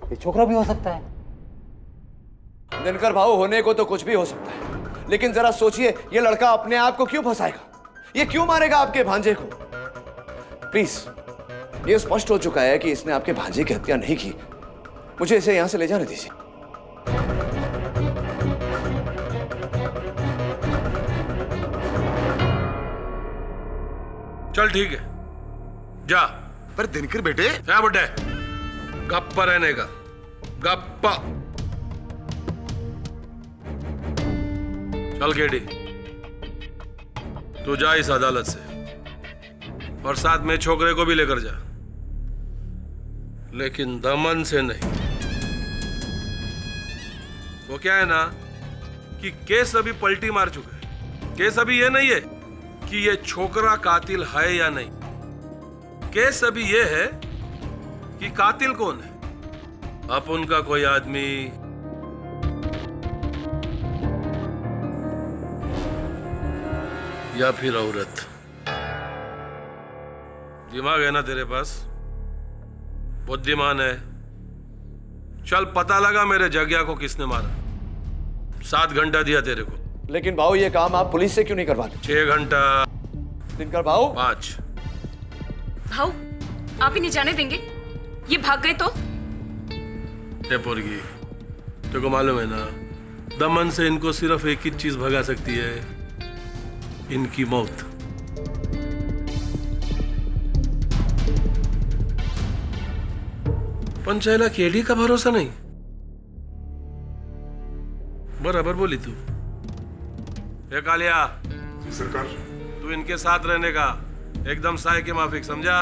J: ये छोकरा भी हो सकता है।
L: दिनकर भाऊ होने को तो कुछ भी हो सकता है, लेकिन जरा सोचिए ये लड़का अपने आप को क्यों फंसाएगा? ये क्यों मारेगा आपके भांजे को? प्लीज, ये स्पष्ट हो चुका है कि इसने आपके भांजे की हत्या नहीं की। मुझे इसे यहां से ले जाने दीजिए।
E: चल ठीक है, जा।
I: पर दिनकर बेटे,
E: क्या बेटे? गप्पा रहने का, गप्पा। चल केडी, तू जा इस अदालत से, और साथ में छोकरे को भी लेकर जा, लेकिन दमन से नहीं। वो क्या है ना कि केस अभी पलटी मार चुका है। केस अभी ये नहीं है कि ये छोकरा कातिल है या नहीं, केस अभी ये है कि कातिल कौन है, अपन का कोई आदमी या फिर औरत। दिमाग है ना तेरे पास, बुद्धिमान है। चल पता लगा मेरे जग्या को किसने मारा। 7 घंटा दिया तेरे को।
L: लेकिन भाऊ ये काम आप पुलिस से क्यों नहीं करवाते?
E: 6 घंटा।
L: दिनकर भाऊ
E: 5।
K: भाऊ आप ही नहीं जाने देंगे? ये भाग गए तो?
E: पोरगी, तेरे को मालूम है ना, दमन से इनको सिर्फ एक ही चीज भगा सकती है, इनकी मौत। पंचायला केडी का भरोसा नहीं। बराबर बोली तू। ये कालिया,
D: सरकार,
E: तू इनके साथ रहने का एकदम साय के माफिक, समझा?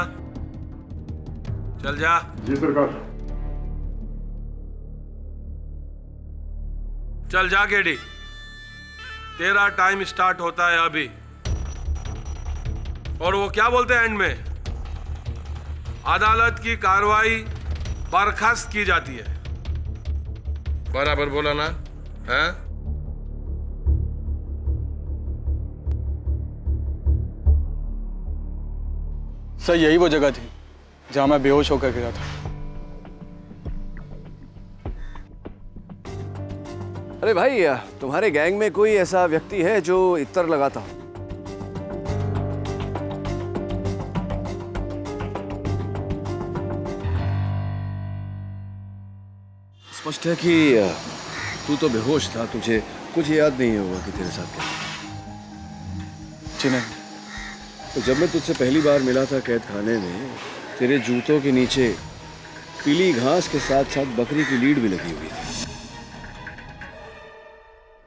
E: चल जा।
D: जी सरकार।
E: चल जा केडी, तेरा टाइम स्टार्ट होता है अभी। और वो क्या बोलते हैं एंड में? अदालत की कार्रवाई बर्खास्त की जाती है। बराबर बोला ना? हैं?
A: सर यही वो जगह थी जहां मैं बेहोश होकर गिरा था।
L: अरे भाई, तुम्हारे गैंग में कोई ऐसा व्यक्ति है जो इत्र लगाता हो? स्पष्ट है कि तू तो बेहोश था, तुझे कुछ याद नहीं होगा कि तेरे साथ क्या।
A: जी नहीं।
L: तो जब मैं तुझसे पहली बार मिला था कैद खाने में, तेरे जूतों के नीचे पीली घास के साथ साथ बकरी की लीड भी लगी हुई थी।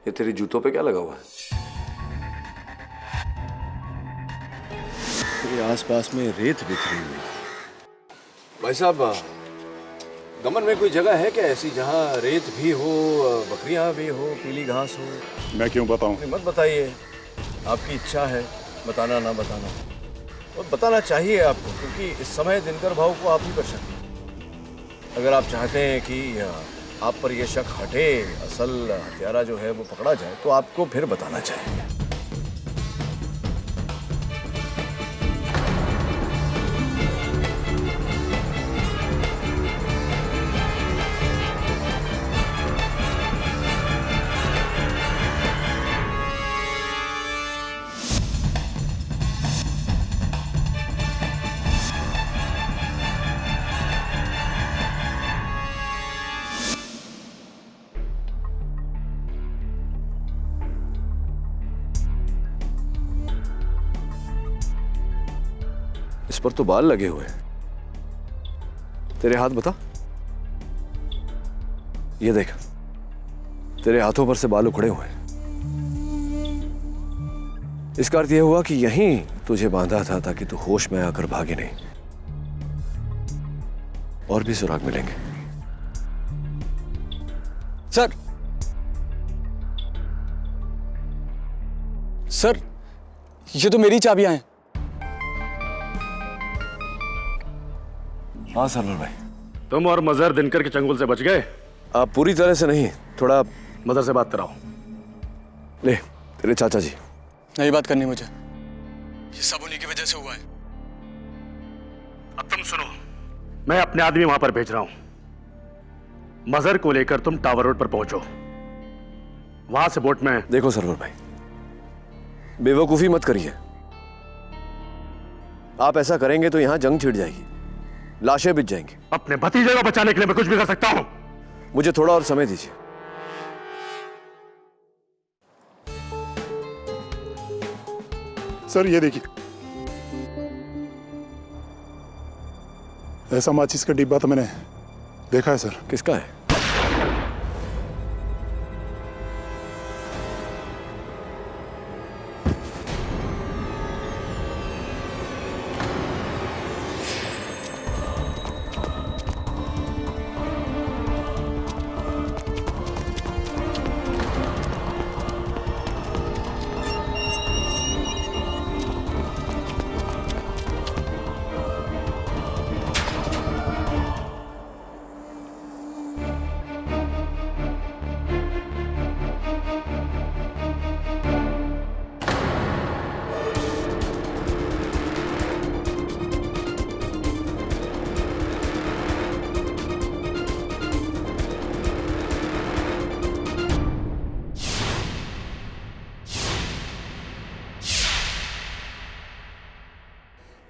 I: ये तेरे जूतों पे क्या लगा हुआ है?
L: तेरे आसपास में रेत बिखरी हुई। भाई साहब, दमन में कोई जगह है क्या ऐसी जहाँ रेत भी हो, बकरियां भी हो, पीली घास हो?
D: मैं क्यों बताऊं?
L: मत बताइए, आपकी इच्छा है, बताना ना बताना, और बताना चाहिए आपको, क्योंकि इस समय दिनकर भाऊ को आप ही पर शक है। अगर आप चाहते हैं कि आप पर यह शक हटे, असल हत्यारा जो है वो पकड़ा जाए, तो आपको फिर बताना चाहिए। इस पर तो बाल लगे हुए हैं। तेरे हाथ बता, ये देख, तेरे हाथों पर से बाल उखड़े हुए हैं। इसका अर्थ यह हुआ कि यहीं तुझे बांधा था ताकि तू होश में आकर भागे नहीं। और भी सुराग मिलेंगे।
A: सर, सर ये तो मेरी चाबियां हैं।
L: हाँ सरवर भाई।
J: तुम और मजहर दिनकर के चंगुल से बच गए?
L: आप पूरी तरह से नहीं, थोड़ा।
J: मदर से बात कराओ।
L: ले, तेरे चाचा जी।
A: नहीं बात करनी मुझे, ये सब उन्हीं की वजह से हुआ है।
J: अब तुम सुनो, मैं अपने आदमी वहां पर भेज रहा हूं। मजहर को लेकर तुम टावर रोड पर पहुंचो, वहां से बोट में।
L: देखो सरवर भाई, बेवकूफी मत करिए। आप ऐसा करेंगे तो यहां जंग छिड़ जाएगी, लाशें बिछ जाएंगी।
J: अपने भतीजे को बचाने के लिए मैं कुछ भी कर सकता हूं।
L: मुझे थोड़ा और समय दीजिए।
D: सर ये देखिए,
N: ऐसा माचिस का डिब्बा तो मैंने देखा है सर।
L: किसका है?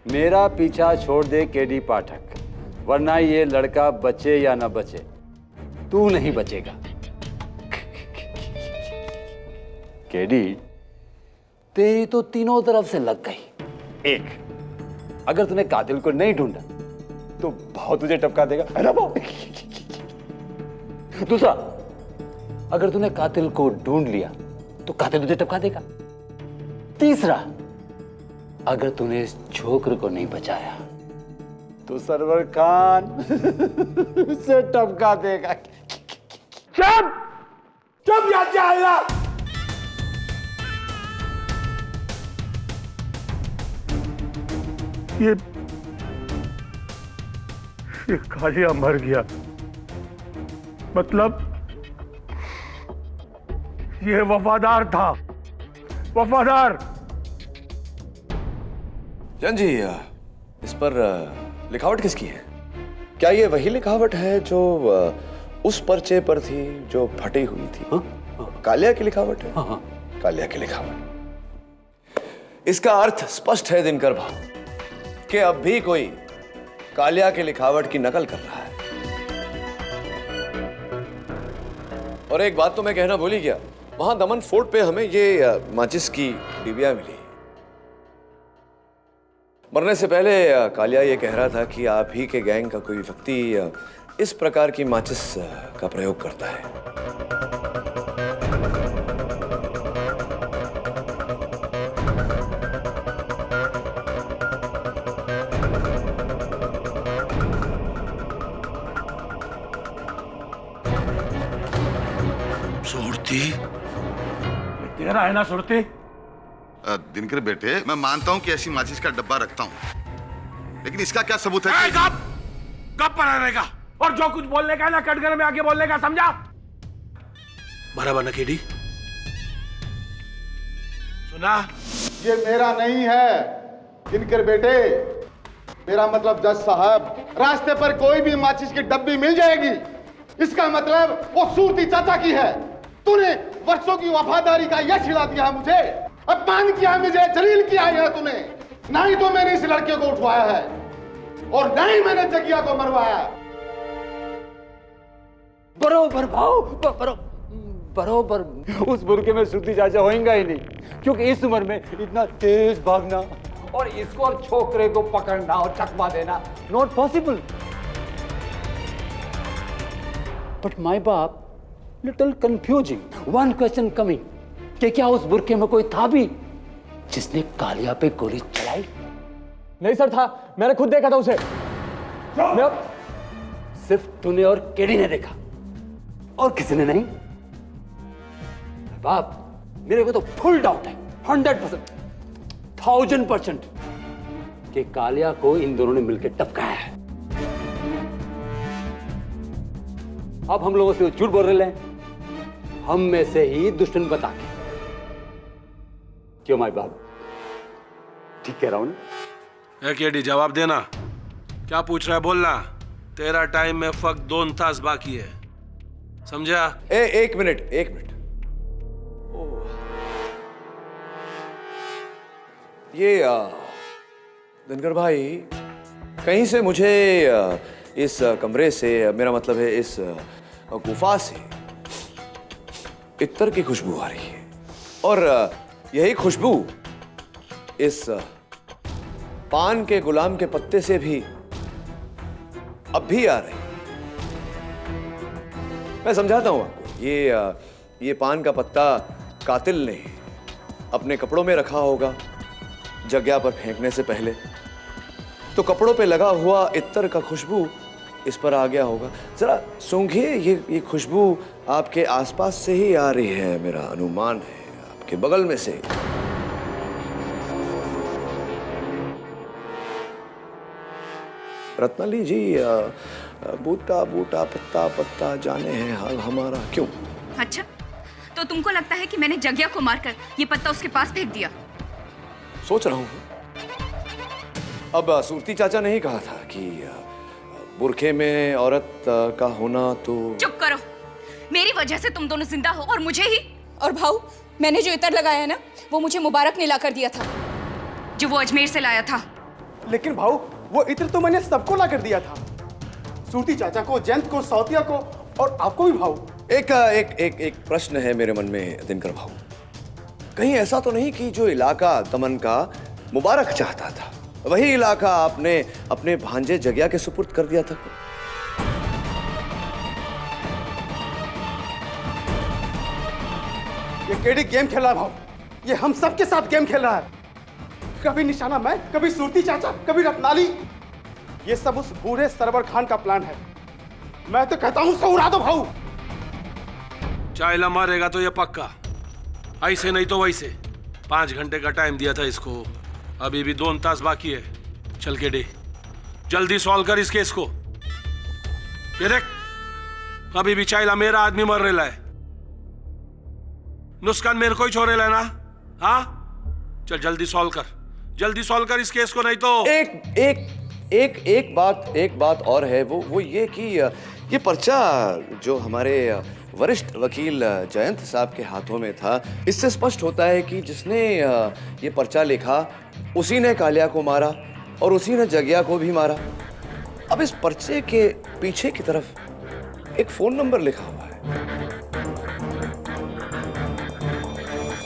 J: मेरा पीछा छोड़ दे केडी पाठक, वरना ये लड़का बचे या ना बचे, तू नहीं बचेगा। केडी, तेरी तो तीनों तरफ से लग गई। एक, अगर तूने कातिल को नहीं ढूंढा तो भाव तुझे टपका देगा, है ना भाव? दूसरा, अगर तूने कातिल को ढूंढ लिया तो कातिल तुझे टपका देगा। तीसरा, अगर तूने इस छोकर को नहीं बचाया तो सरवर खान उसे टपका देगा।
E: चुप चुप याद जाएगा। ये कालिया मर गया, मतलब ये वफादार था, वफादार।
L: जन जी, इस पर लिखावट किसकी है? क्या ये वही लिखावट है जो उस पर्चे पर थी जो फटी हुई थी? कालिया की लिखावट है?
J: हाँ।
L: कालिया की लिखावट। इसका अर्थ स्पष्ट है दिनकर भाऊ कि अब भी कोई कालिया की लिखावट की नकल कर रहा है। और एक बात तो मैं कहना भूल ही गया, वहां दमन फोर्ट पे हमें ये माचिस की डिबिया मिली। मरने से पहले कालिया ये कह रहा था कि आप ही के गैंग का कोई व्यक्ति इस प्रकार की माचिस का प्रयोग करता है।
E: सुरती, तेरा है ना सुरती?
O: दिनकर बेटे, मैं मानता हूं कि ऐसी माचिस का डब्बा रखता हूं, लेकिन इसका क्या सबूत है?
E: कब पर रहेगा? और जो कुछ बोलने का है ना कटघरे में आके बोलने का, समझा? बराबर ना केडी? सुना?
I: ये मेरा नहीं है दिनकर बेटे, मेरा मतलब जज साहब, रास्ते पर कोई भी माचिस की डब्बी मिल जाएगी, इसका मतलब वो सूरती चाचा की है। तूने वर्षों की वफादारी का यश दिला दिया है मुझे, अपमान किया मुझे, जलील किया है तूने। ना ही तो मैंने इस लड़के को उठवाया है और ना ही मैंने जगिया को मरवाया।
J: बरोबर भाव, बरोबर उस बुरके में श्रुति चाचा होएगा ही नहीं, क्योंकि इस उम्र में इतना तेज भागना और इसको और छोकरे को पकड़ना और चकमा देना नॉट पॉसिबल। बट माय बाप, little confusing, one question coming, कि क्या उस बुरके में कोई था भी जिसने कालिया पे गोली चलाई?
A: नहीं सर, था, मैंने खुद देखा था उसे।
J: सिर्फ तूने और केडी ने देखा और किसी ने नहीं? बाप, मेरे को तो फुल डाउट है, 100%, 1000% कि कालिया को इन दोनों ने मिलकर टपकाया है। अब हम लोगों से झूठ बोल रहे हैं, हम में से ही दुश्मन बता के। क्यों माय बाप, ठीक कह रहा हूं ना?
E: केडी, जवाब देना। क्या पूछ रहा है बोलना। तेरा टाइम में फक 2 तास बाकी है, समझा?
L: एक मिनट। ये दिनकर भाई, कहीं से मुझे इस कमरे से, मेरा मतलब है इस गुफा से इत्तर की खुशबू आ रही है, और यही खुशबू इस पान के गुलाम के पत्ते से भी अब भी आ रही। मैं समझाता हूं आपको, ये पान का पत्ता कातिल ने अपने कपड़ों में रखा होगा जगह पर फेंकने से पहले, तो कपड़ों पे लगा हुआ इत्तर का खुशबू इस पर आ गया होगा। जरा सूंघिए, ये खुशबू आपके आसपास से ही आ रही है, मेरा अनुमान है, आपके बगल में से। रत्नाली जी, बूटा बूटा पत्ता पत्ता जाने हैं हाल हमारा, क्यों?
K: अच्छा, तो तुमको लगता है कि मैंने जग्या को मारकर ये पत्ता उसके पास फेंक दिया?
L: सोच रहा हूं। अब सूरती चाचा ने ही कहा था कि बुरखे में औरत का होना तो।
K: चुप करो, मेरी वजह से तुम दोनों जिंदा हो और मुझे ही। और भाऊ, मैंने जो इतर लगाया है ना, वो मुझे मुबारक ने लाकर दिया था, जो वो अजमेर से लाया था।
B: लेकिन भाऊ, वो इत्र तो मैंने सबको ला कर दिया था, सूरती चाचा को, जयंत को, सौतिया को और आपको भी भाऊ।
L: एक प्रश्न है मेरे मन में दिनकर भाऊ, कहीं ऐसा तो नहीं कि जो इलाका दमन का मुबारक चाहता था वही इलाका आपने अपने भांजे जग्या के सुपुर्द कर दिया था?
B: ये केडी गेम खेल रहा है भाऊ, ये हम सबके साथ गेम खेल रहा है। कभी निशाना मैं, कभी सूरती चाचा, कभी रत्नाली। ये सब उस बूढ़े सरवर खान का प्लान है। मैं तो कहता हूं उसे उड़ा दो भाऊ।
E: चाइला मारेगा तो ये पक्का, ऐसे नहीं तो वैसे। 5 घंटे का टाइम दिया था इसको, अभी भी 2 तास बाकी है। चल के डे, जल्दी सॉल्व कर इस केस को। ये देख, अभी भी चाइला मेरा आदमी मर रहा है, नुस्कान मेरे को ही छोड़ रहा है ना? हाँ, चल जल्दी सॉल्व कर, जल्दी सॉल्व कर इस केस को, नहीं तो।
L: एक बात और है, वो ये कि ये पर्चा जो हमारे वरिष्ठ वकील जयंत साहब के हाथों में था, इससे स्पष्ट होता है कि जिसने ये पर्चा लिखा उसी ने कालिया को मारा और उसी ने जग्या को भी मारा। अब इस पर्चे के पीछे की तरफ एक फोन नंबर लिखा हुआ है,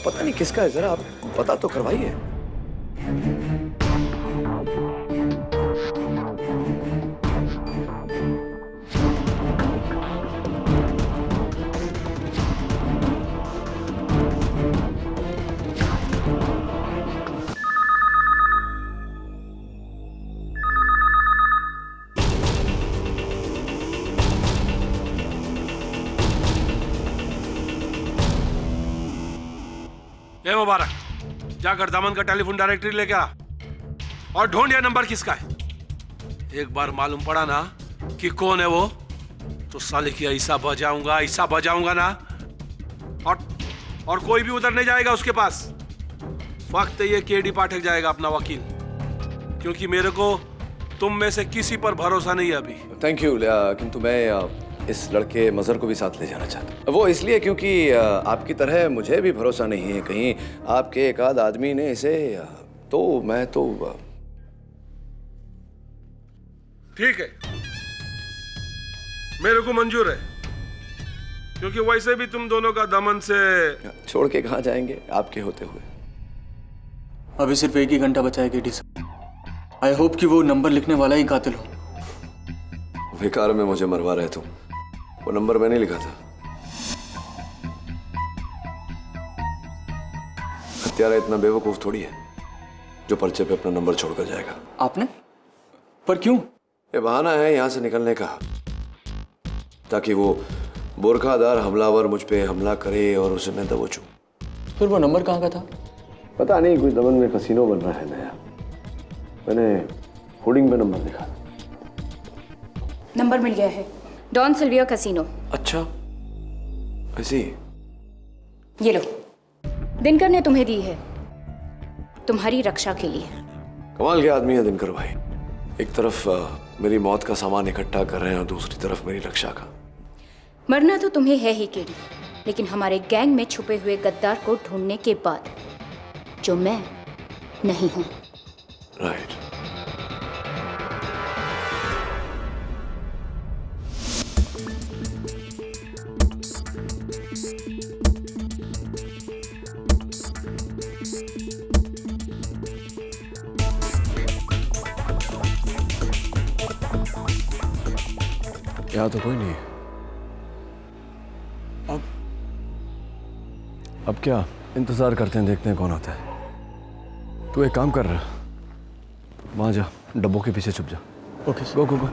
L: पता नहीं किसका है, जरा आप पता तो करवाइए।
E: ए मुबारक, जाकर दमन का टेलीफोन डायरेक्टरी लेके आ और ढूंढ ये नंबर किसका है। एक बार मालूम पड़ा ना कि कौन है वो, तो साले की ऐसा बजाऊंगा ना, और कोई भी उधर नहीं जाएगा उसके पास। वक्त ये केडी पाठक जाएगा अपना वकील, क्योंकि मेरे को तुम में से किसी पर भरोसा नहीं है अभी।
L: थैंक यू, किंतु मैं इस लड़के मजहर को भी साथ ले जाना चाहता हूँ। वो इसलिए क्योंकि आपकी तरह मुझे भी भरोसा नहीं है कहीं आपके एक आध आदमी ने इसे, तो मैं तो।
E: ठीक है, मेरे को मंजूर है, क्योंकि वैसे भी तुम दोनों का दमन से।
L: छोड़ के कहाँ जाएंगे आपके होते हुए?
A: अभी सिर्फ 1 ही घंटा बचा है केडी साहब। आई होप कि वो नंबर लिखने वाला ही कातिल हो।
L: बेकार में मुझे मरवा रहे तुम, वो नंबर मैंने लिखा था। हत्यारा इतना बेवकूफ थोड़ी है जो पर्चे पे अपना नंबर छोड़कर जाएगा।
A: आपने? पर क्यों?
L: ये बहाना है यहां से निकलने का, ताकि वो बोरखादार हमलावर मुझ पे हमला करे और उसे मैं दबोचूं।
A: फिर वो नंबर कहाँ का था?
L: पता नहीं, कोई दमन में कसीनो बन रहा है नया, मैंने होर्डिंग में नंबर देखा।
M: नंबर मिल गया है, डॉन सिल्विया कसिनो।
L: अच्छा, ऐसी?
M: ये लो, दिनकर ने तुम्हें दी है तुम्हारी रक्षा के लिए।
L: कमाल के आदमी है दिनकर भाई, एक तरफ मेरी मौत का सामान इकट्ठा कर रहे हैं और दूसरी तरफ मेरी रक्षा का।
M: मरना तो तुम्हें है ही केडी, लेकिन हमारे गैंग में छुपे हुए गद्दार को ढूंढने के बाद, जो मैं नहीं हूं।
L: राइट। यहाँ तो कोई नहीं है। अब क्या इंतजार करते हैं, देखते हैं कौन आता है। तू एक काम कर रहा, वहां जा, डब्बों के पीछे छुप जा।
A: ओके
L: गो गो गो।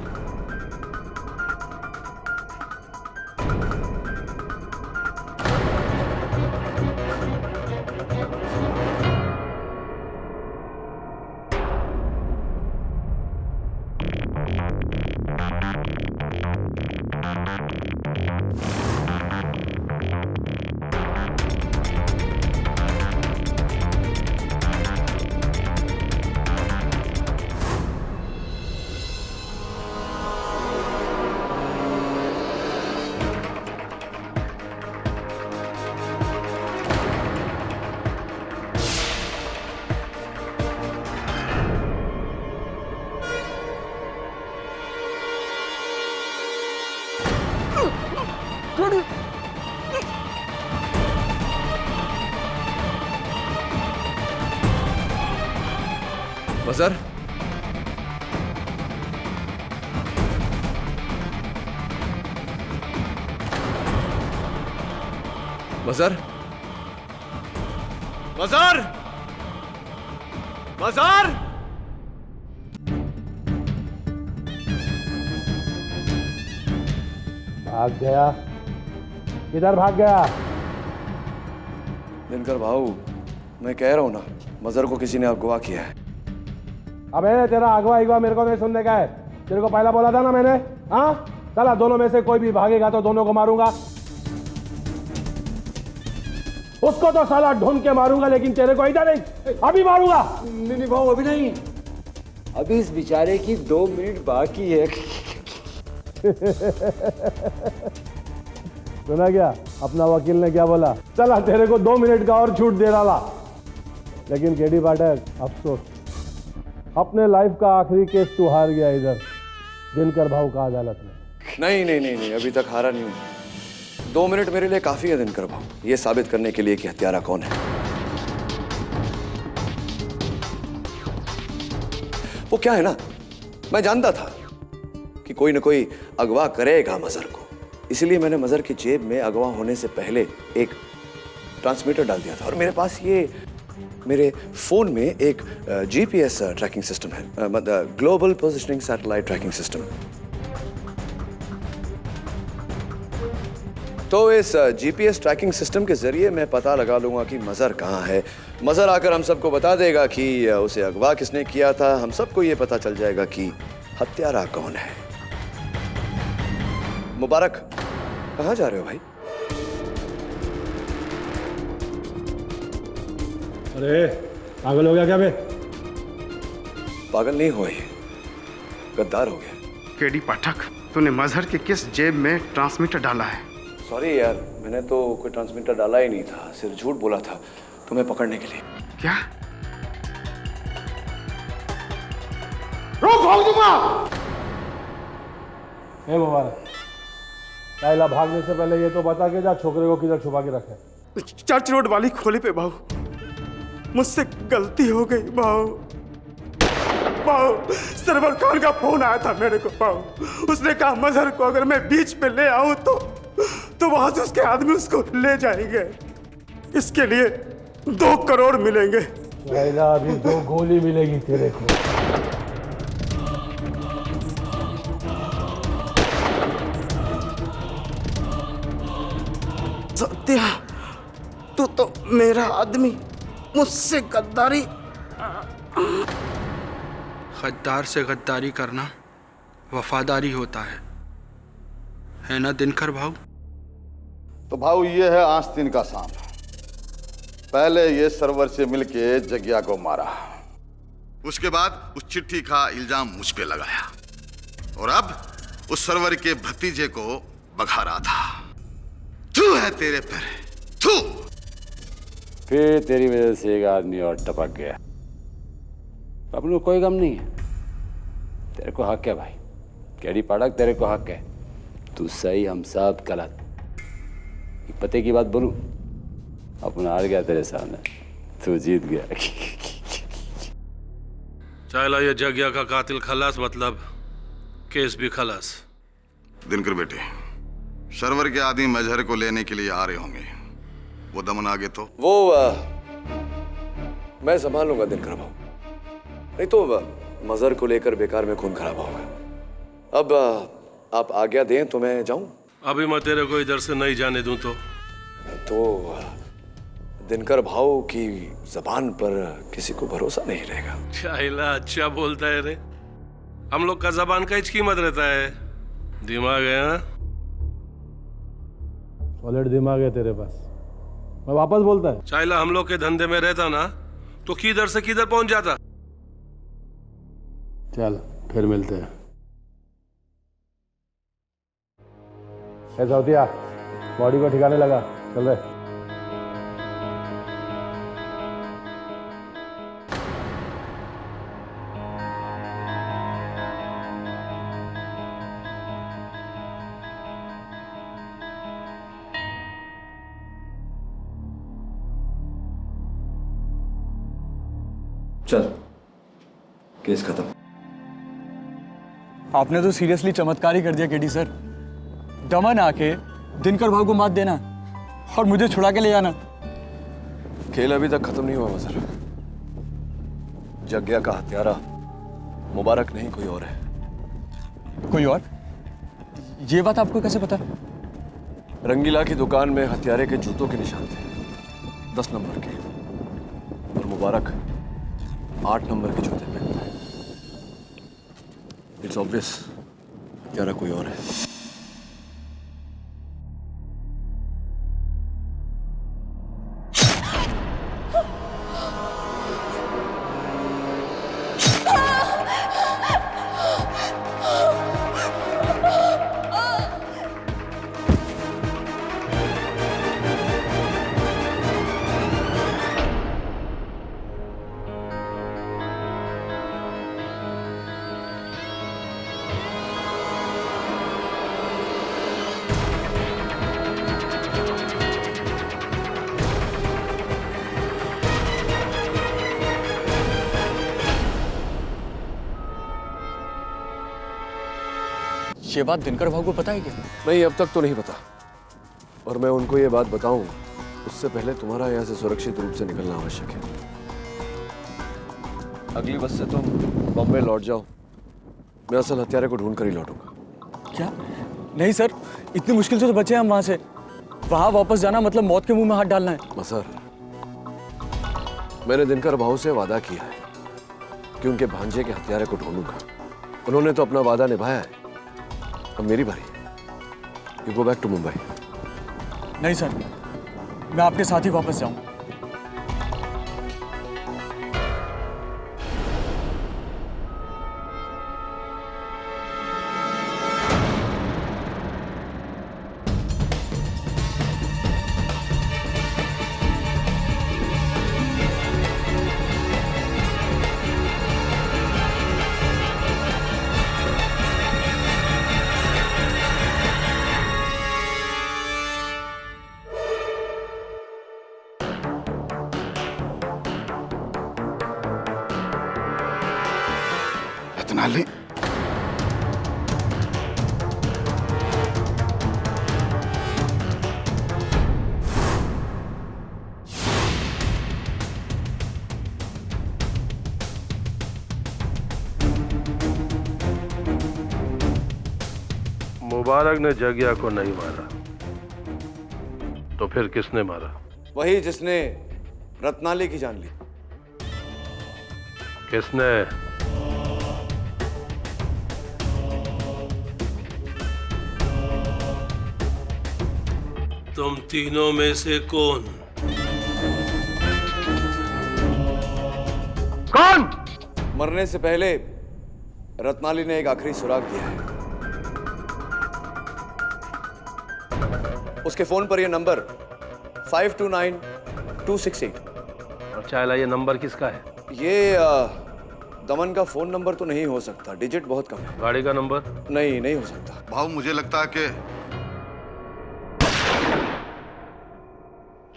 L: मजर, मजर, मजर, मजर।
E: भाग गया? किधर भाग गया?
L: दिनकर भाऊ, मैं कह रहा हूं ना, मजर को किसी ने अगवा किया है।
E: अबे तेरा अगवा मेरे को नहीं सुनने का है। तेरे को पहला बोला था ना मैंने। हाँ, चला दोनों में से कोई भी भागेगा तो दोनों को मारूंगा। उसको तो साला ढूंढ के मारूंगा, लेकिन तेरे को इधर नहीं, अभी मारूंगा।
J: नहीं भाऊ, अभी नहीं, अभी इस बेचारे की 2 मिनट बाकी है।
E: सुना क्या अपना वकील ने क्या बोला? चला तेरे को 2 मिनट का और छूट दे रहा, लेकिन केडी पाठक, अफसोस, अपने लाइफ का आखिरी केस तू हार गया इधर दिनकर भाऊ का अदालत में।
L: नहीं नहीं नहीं नहीं, अभी तक हारा नहीं हूं। 2 मिनट मेरे लिए काफी है दिनकर भाऊ, ये साबित करने के लिए कि हत्यारा कौन है। वो क्या है ना, मैं जानता था कि कोई ना कोई अगवा करेगा मजर को, इसलिए मैंने मजर की जेब में अगवा होने से पहले एक ट्रांसमीटर डाल दिया था। और मेरे पास ये मेरे फोन में एक जीपीएस ट्रैकिंग सिस्टम है, global positioning satellite tracking system. तो इस जीपीएस ट्रैकिंग सिस्टम के जरिए मैं पता लगा लूंगा कि मजर कहाँ है। मजर आकर हम सबको बता देगा कि उसे अगवा किसने किया था। हम सबको ये पता चल जाएगा कि हत्यारा कौन है। मुबारक, कहाँ जा रहे हो भाई?
E: अरे पागल हो गया क्या बे?
L: पागल नहीं हुआ, ये गद्दार हो गया।
D: केडी पाठक, तूने मजहर के किस जेब में ट्रांसमीटर डाला है?
L: सॉरी यार, मैंने तो कोई ट्रांसमीटर डाला ही नहीं था, सिर्फ झूठ बोला था तुम्हें पकड़ने के लिए।
D: क्या?
E: रोक दूंगा। हे मुबारक, पहला भागने से पहले ये तो बता के जा छोकरे को किधर छुपा के रखे।
B: चर्च रोड वाली खोली पे भाऊ, मुझसे गलती हो गई भाऊ। भाऊ, सरवर खान का फोन आया था मेरे को भाऊ। उसने कहा मजहर को अगर मैं बीच पे ले आऊं तो वहां से उसके आदमी उसको ले जाएंगे। इसके लिए 2 करोड़ मिलेंगे।
E: अभी 2 गोली मिलेगी तेरे को।
B: सत्या, तू तो मेरा आदमी, मुझसे गद्दारी।
P: गद्दार से गद्दारी करना वफादारी होता है ना दिनकर भाऊ?
O: तो भाऊ ये है आस्तीन का सांप। पहले ये सरवर से मिलके जग्या को मारा, उसके बाद उस चिट्ठी का इल्जाम मुझ पे लगाया, और अब उस सरवर के भतीजे को भगा रहा था। तू है तेरे पर, तू।
J: फिर तेरी वजह से एक आदमी और टपक गया। अपने को कोई गम नहीं है, तेरे को हक है भाई। केडी पाठक, तेरे को हक है। तू सही, हम सब गलत। एक पते की बात बोलूं, अपना हार गया तेरे सामने, तू जीत गया।
E: चला ये जग्या का कातिल खलास, मतलब केस भी खलास।
O: दिनकर बेटे, सरवर के आदमी मजहर को लेने के लिए आ रहे होंगे। वो दमन आगे तो
L: वो मैं संभाल लूंगा दिनकर भाऊ, नहीं तो मजहर को लेकर बेकार में खून खराब होगा। अब आप आज्ञा दें तो मैं जाऊं?
E: अभी मैं तेरे को इधर से नहीं जाने दूं तो
L: दिनकर भाऊ की जबान पर किसी को भरोसा नहीं रहेगा।
E: शाइला अच्छा बोलता है रे, हम लोग का जबान का कीमत रहता है। दिमाग है ना?
Q: सॉलिड दिमाग है तेरे पास। मैं वापस बोलता है,
E: शाइला हम लोग के धंधे में रहता ना तो किधर से किधर पहुंच जाता।
Q: चल फिर मिलते हैं। ऐसा होतिया, बॉडी को ठिकाने लगा, चल रहे।
L: चल, केस खत्म।
A: आपने तो सीरियसली चमत्कार ही कर दिया केडी सर। दमन आके दिनकर भाऊ को मात देना और मुझे छुड़ा के ले जाना।
L: खेल अभी तक खत्म नहीं हुआ मजहर। जग्या का हत्यारा मुबारक नहीं, कोई और है।
A: कोई और? ये बात आपको कैसे पता?
L: रंगीला की दुकान में हत्यारे के जूतों के निशान थे, 10 नंबर के, और मुबारक 8 नंबर के जूते पहनता है। इट्स ऑब्वियस हत्यारा कोई और है।
A: ये बात दिनकर भाऊ को पता है क्या?
L: नहीं, अब तक तो नहीं पता। और मैं उनको ये बात बताऊं उससे पहले तुम्हारा यहाँ से सुरक्षित रूप से निकलना आवश्यक है। अगली बस से तुम बॉम्बे लौट जाओ। मैं असल हत्यारे को ढूंढ कर ही लौटूंगा।
A: क्या? नहीं सर, इतनी मुश्किल से तो बचे हम वहां से। वहां वापस जाना मतलब मौत के मुंह में हाथ डालना है।
L: मसर, मैंने दिनकर भाऊ से वादा किया है कि उनके भांजे के हत्यारे को ढूंढूंगा। उन्होंने तो अपना वादा निभाया है। अब मेरी बारी। You go back to Mumbai.
A: नहीं सर, मैं आपके साथ ही वापस जाऊंगा।
O: इतना ले।
E: मुबारक ने जगिया को नहीं मारा तो फिर किसने मारा?
L: वही जिसने रत्नाली की जान ली।
E: किसने? तुम तीनों में से कौन?
L: कौन? मरने से पहले रत्नाली ने एक आखिरी सुराग दिया है। उसके फोन पर यह नंबर 529268।
E: और चाइला, ये नंबर किसका है?
L: ये दमन का फोन नंबर तो नहीं हो सकता, डिजिट बहुत कम है।
E: गाड़ी का नंबर?
L: नहीं हो सकता।
O: भाव मुझे लगता है कि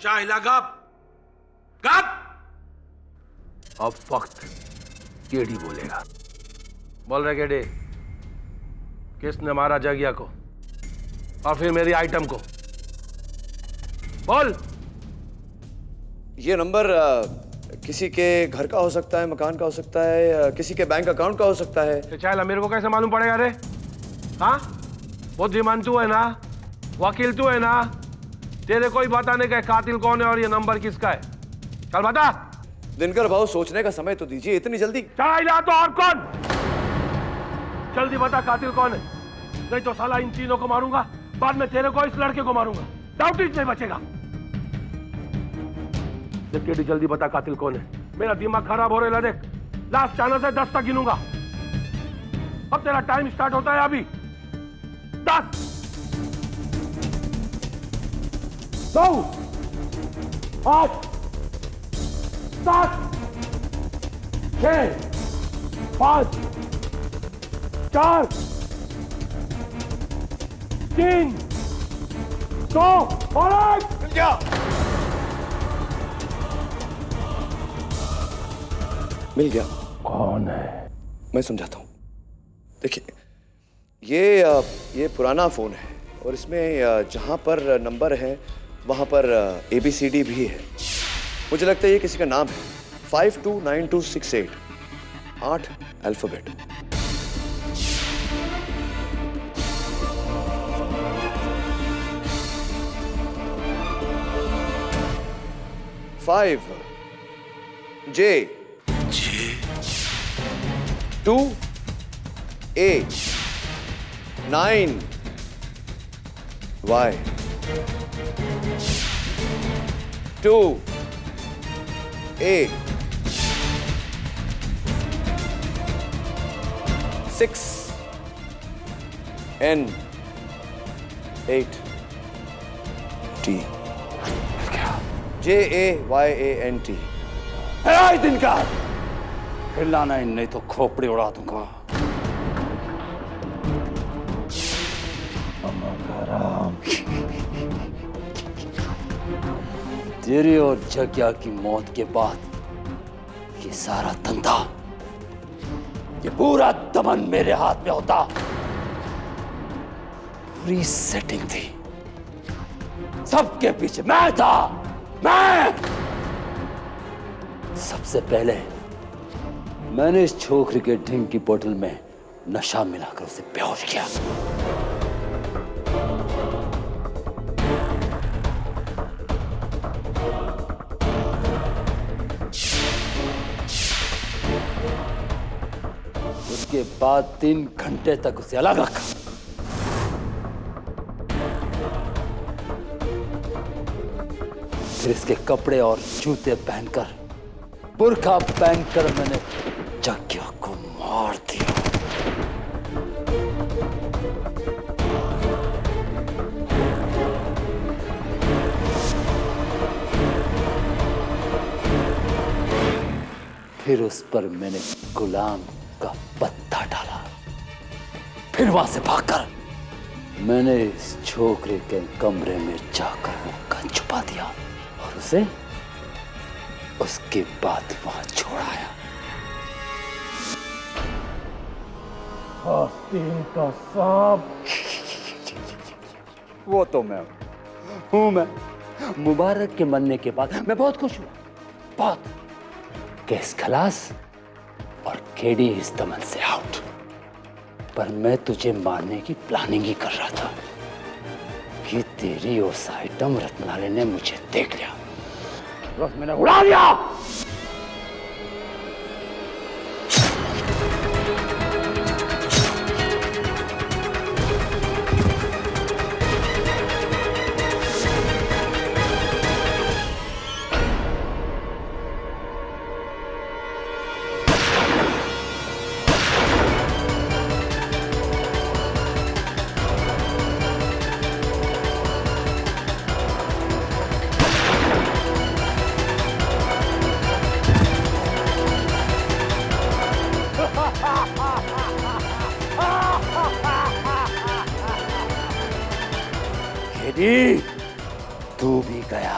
E: चाइला गप गप। अब वक्त केडी बोलेगा। बोल रहे केडी, किसने मारा जगिया को? और फिर मेरी आइटम को। बोल।
L: ये नंबर किसी के घर का हो सकता है, मकान का हो सकता है, किसी के बैंक अकाउंट का हो सकता है।
E: चाहे मेरे को कैसे मालूम पड़ेगा रे? हाँ, बहुत धीमान तू है ना, वकील तू है ना, तेरे कोई बताने का कातिल कौन है और ये नंबर किसका है? चल बता।
L: दिनकर भाऊ, सोचने का समय तो दीजिए, इतनी जल्दी?
E: चाहिए तो और कौन? जल्दी बता कातिल कौन है, नहीं तो साला इन तीनों को मारूंगा, बाद में तेरे को, इस लड़के को मारूंगा, डाउट ही नहीं बचेगा। केडी जल्दी बता कातिल कौन है, मेरा दिमाग खराब हो रहा है। देख, लास्ट चांस है 10 तक गिनूंगा। अब तेरा टाइम स्टार्ट होता है अभी। 10 9 8 7 6 5 4 3 2 और 1।
L: मिल गया। मिल गया।
E: कौन है?
L: मैं समझाता हूँ। देखिए, ये पुराना फोन है और इसमें जहाँ पर नंबर है वहाँ पर ABCD भी है। मुझे लगता है ये किसी का नाम है। 529268, 8 alphabet. Five J 2 A 9 Y 2 A 6 N 8 T JAYANT।
J: है दिनकर, हिलाना ही नहीं तो खोपड़ी उड़ा दूंगा। तेरी और जग्या की मौत के बाद ये सारा धंधा, ये पूरा दमन मेरे हाथ में होता। पूरी सेटिंग थी, सबके पीछे मैं था। मैं सबसे पहले मैंने इस छोकरी के ड्रिंक की बोतल में नशा मिलाकर उसे बेहोश किया। उसके बाद 3 घंटे तक उसे अलग रखा। फिर इसके कपड़े और जूते पहनकर, बुर्का पहनकर मैंने जग्या को मार दिया। फिर उस पर मैंने गुलाम का पत्ता डाला। फिर वहां से भागकर मैंने इस छोकरे के कमरे में जाकर वो गन छुपा दिया और उसे उसके बाद वहां छोड़ाया।
E: आस्तीन का सांप।
J: वो तो मैं हूं। मैं मुबारक के मरने के बाद मैं बहुत खुश हुआ, बहुत। केस खलास और केडी इस दमन से आउट। पर मैं तुझे मारने की प्लानिंग ही कर रहा था कि तेरी उस आइटम रत्नाले ने मुझे देख लिया, बस मैंने उड़ा दिया। केडी, तू भी गया।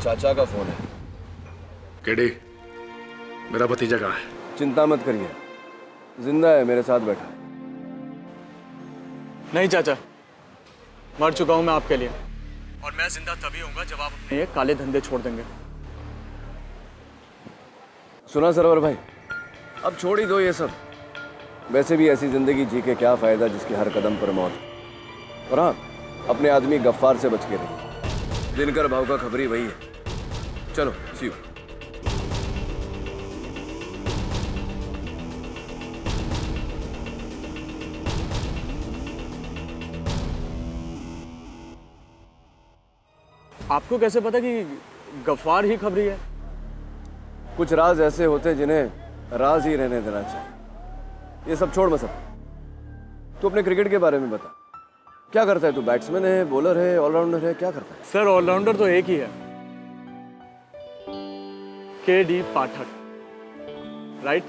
L: चाचा का फोन है।
D: केडी, मेरा भतीजा कहाँ है?
L: चिंता मत करिए, जिंदा है, मेरे साथ बैठा है।
A: नहीं चाचा, मर चुका हूं मैं आपके लिए, और मैं जिंदा तभी होऊंगा जब आप अपने ये काले धंधे छोड़ देंगे।
L: सुना सरवर भाई, अब छोड़ ही दो ये सब। वैसे भी ऐसी जिंदगी जी के क्या फायदा जिसकी हर कदम पर मौत। और हाँ, अपने आदमी गफ्फार से बच के रहिए। दिनकर भाव का खबरी वही है। चलो सी यू।
A: आपको कैसे पता कि गफ्फार ही खबरी है?
L: कुछ राज ऐसे होते हैं जिन्हें राज ही रहने देना चाहिए। ये सब छोड़ मत। तू अपने क्रिकेट के बारे में बता, क्या करता है तू? बैट्समैन है, बॉलर है, ऑलराउंडर है, क्या करता है?
A: सर ऑलराउंडर तो एक ही है, केडी पाठक, राइट?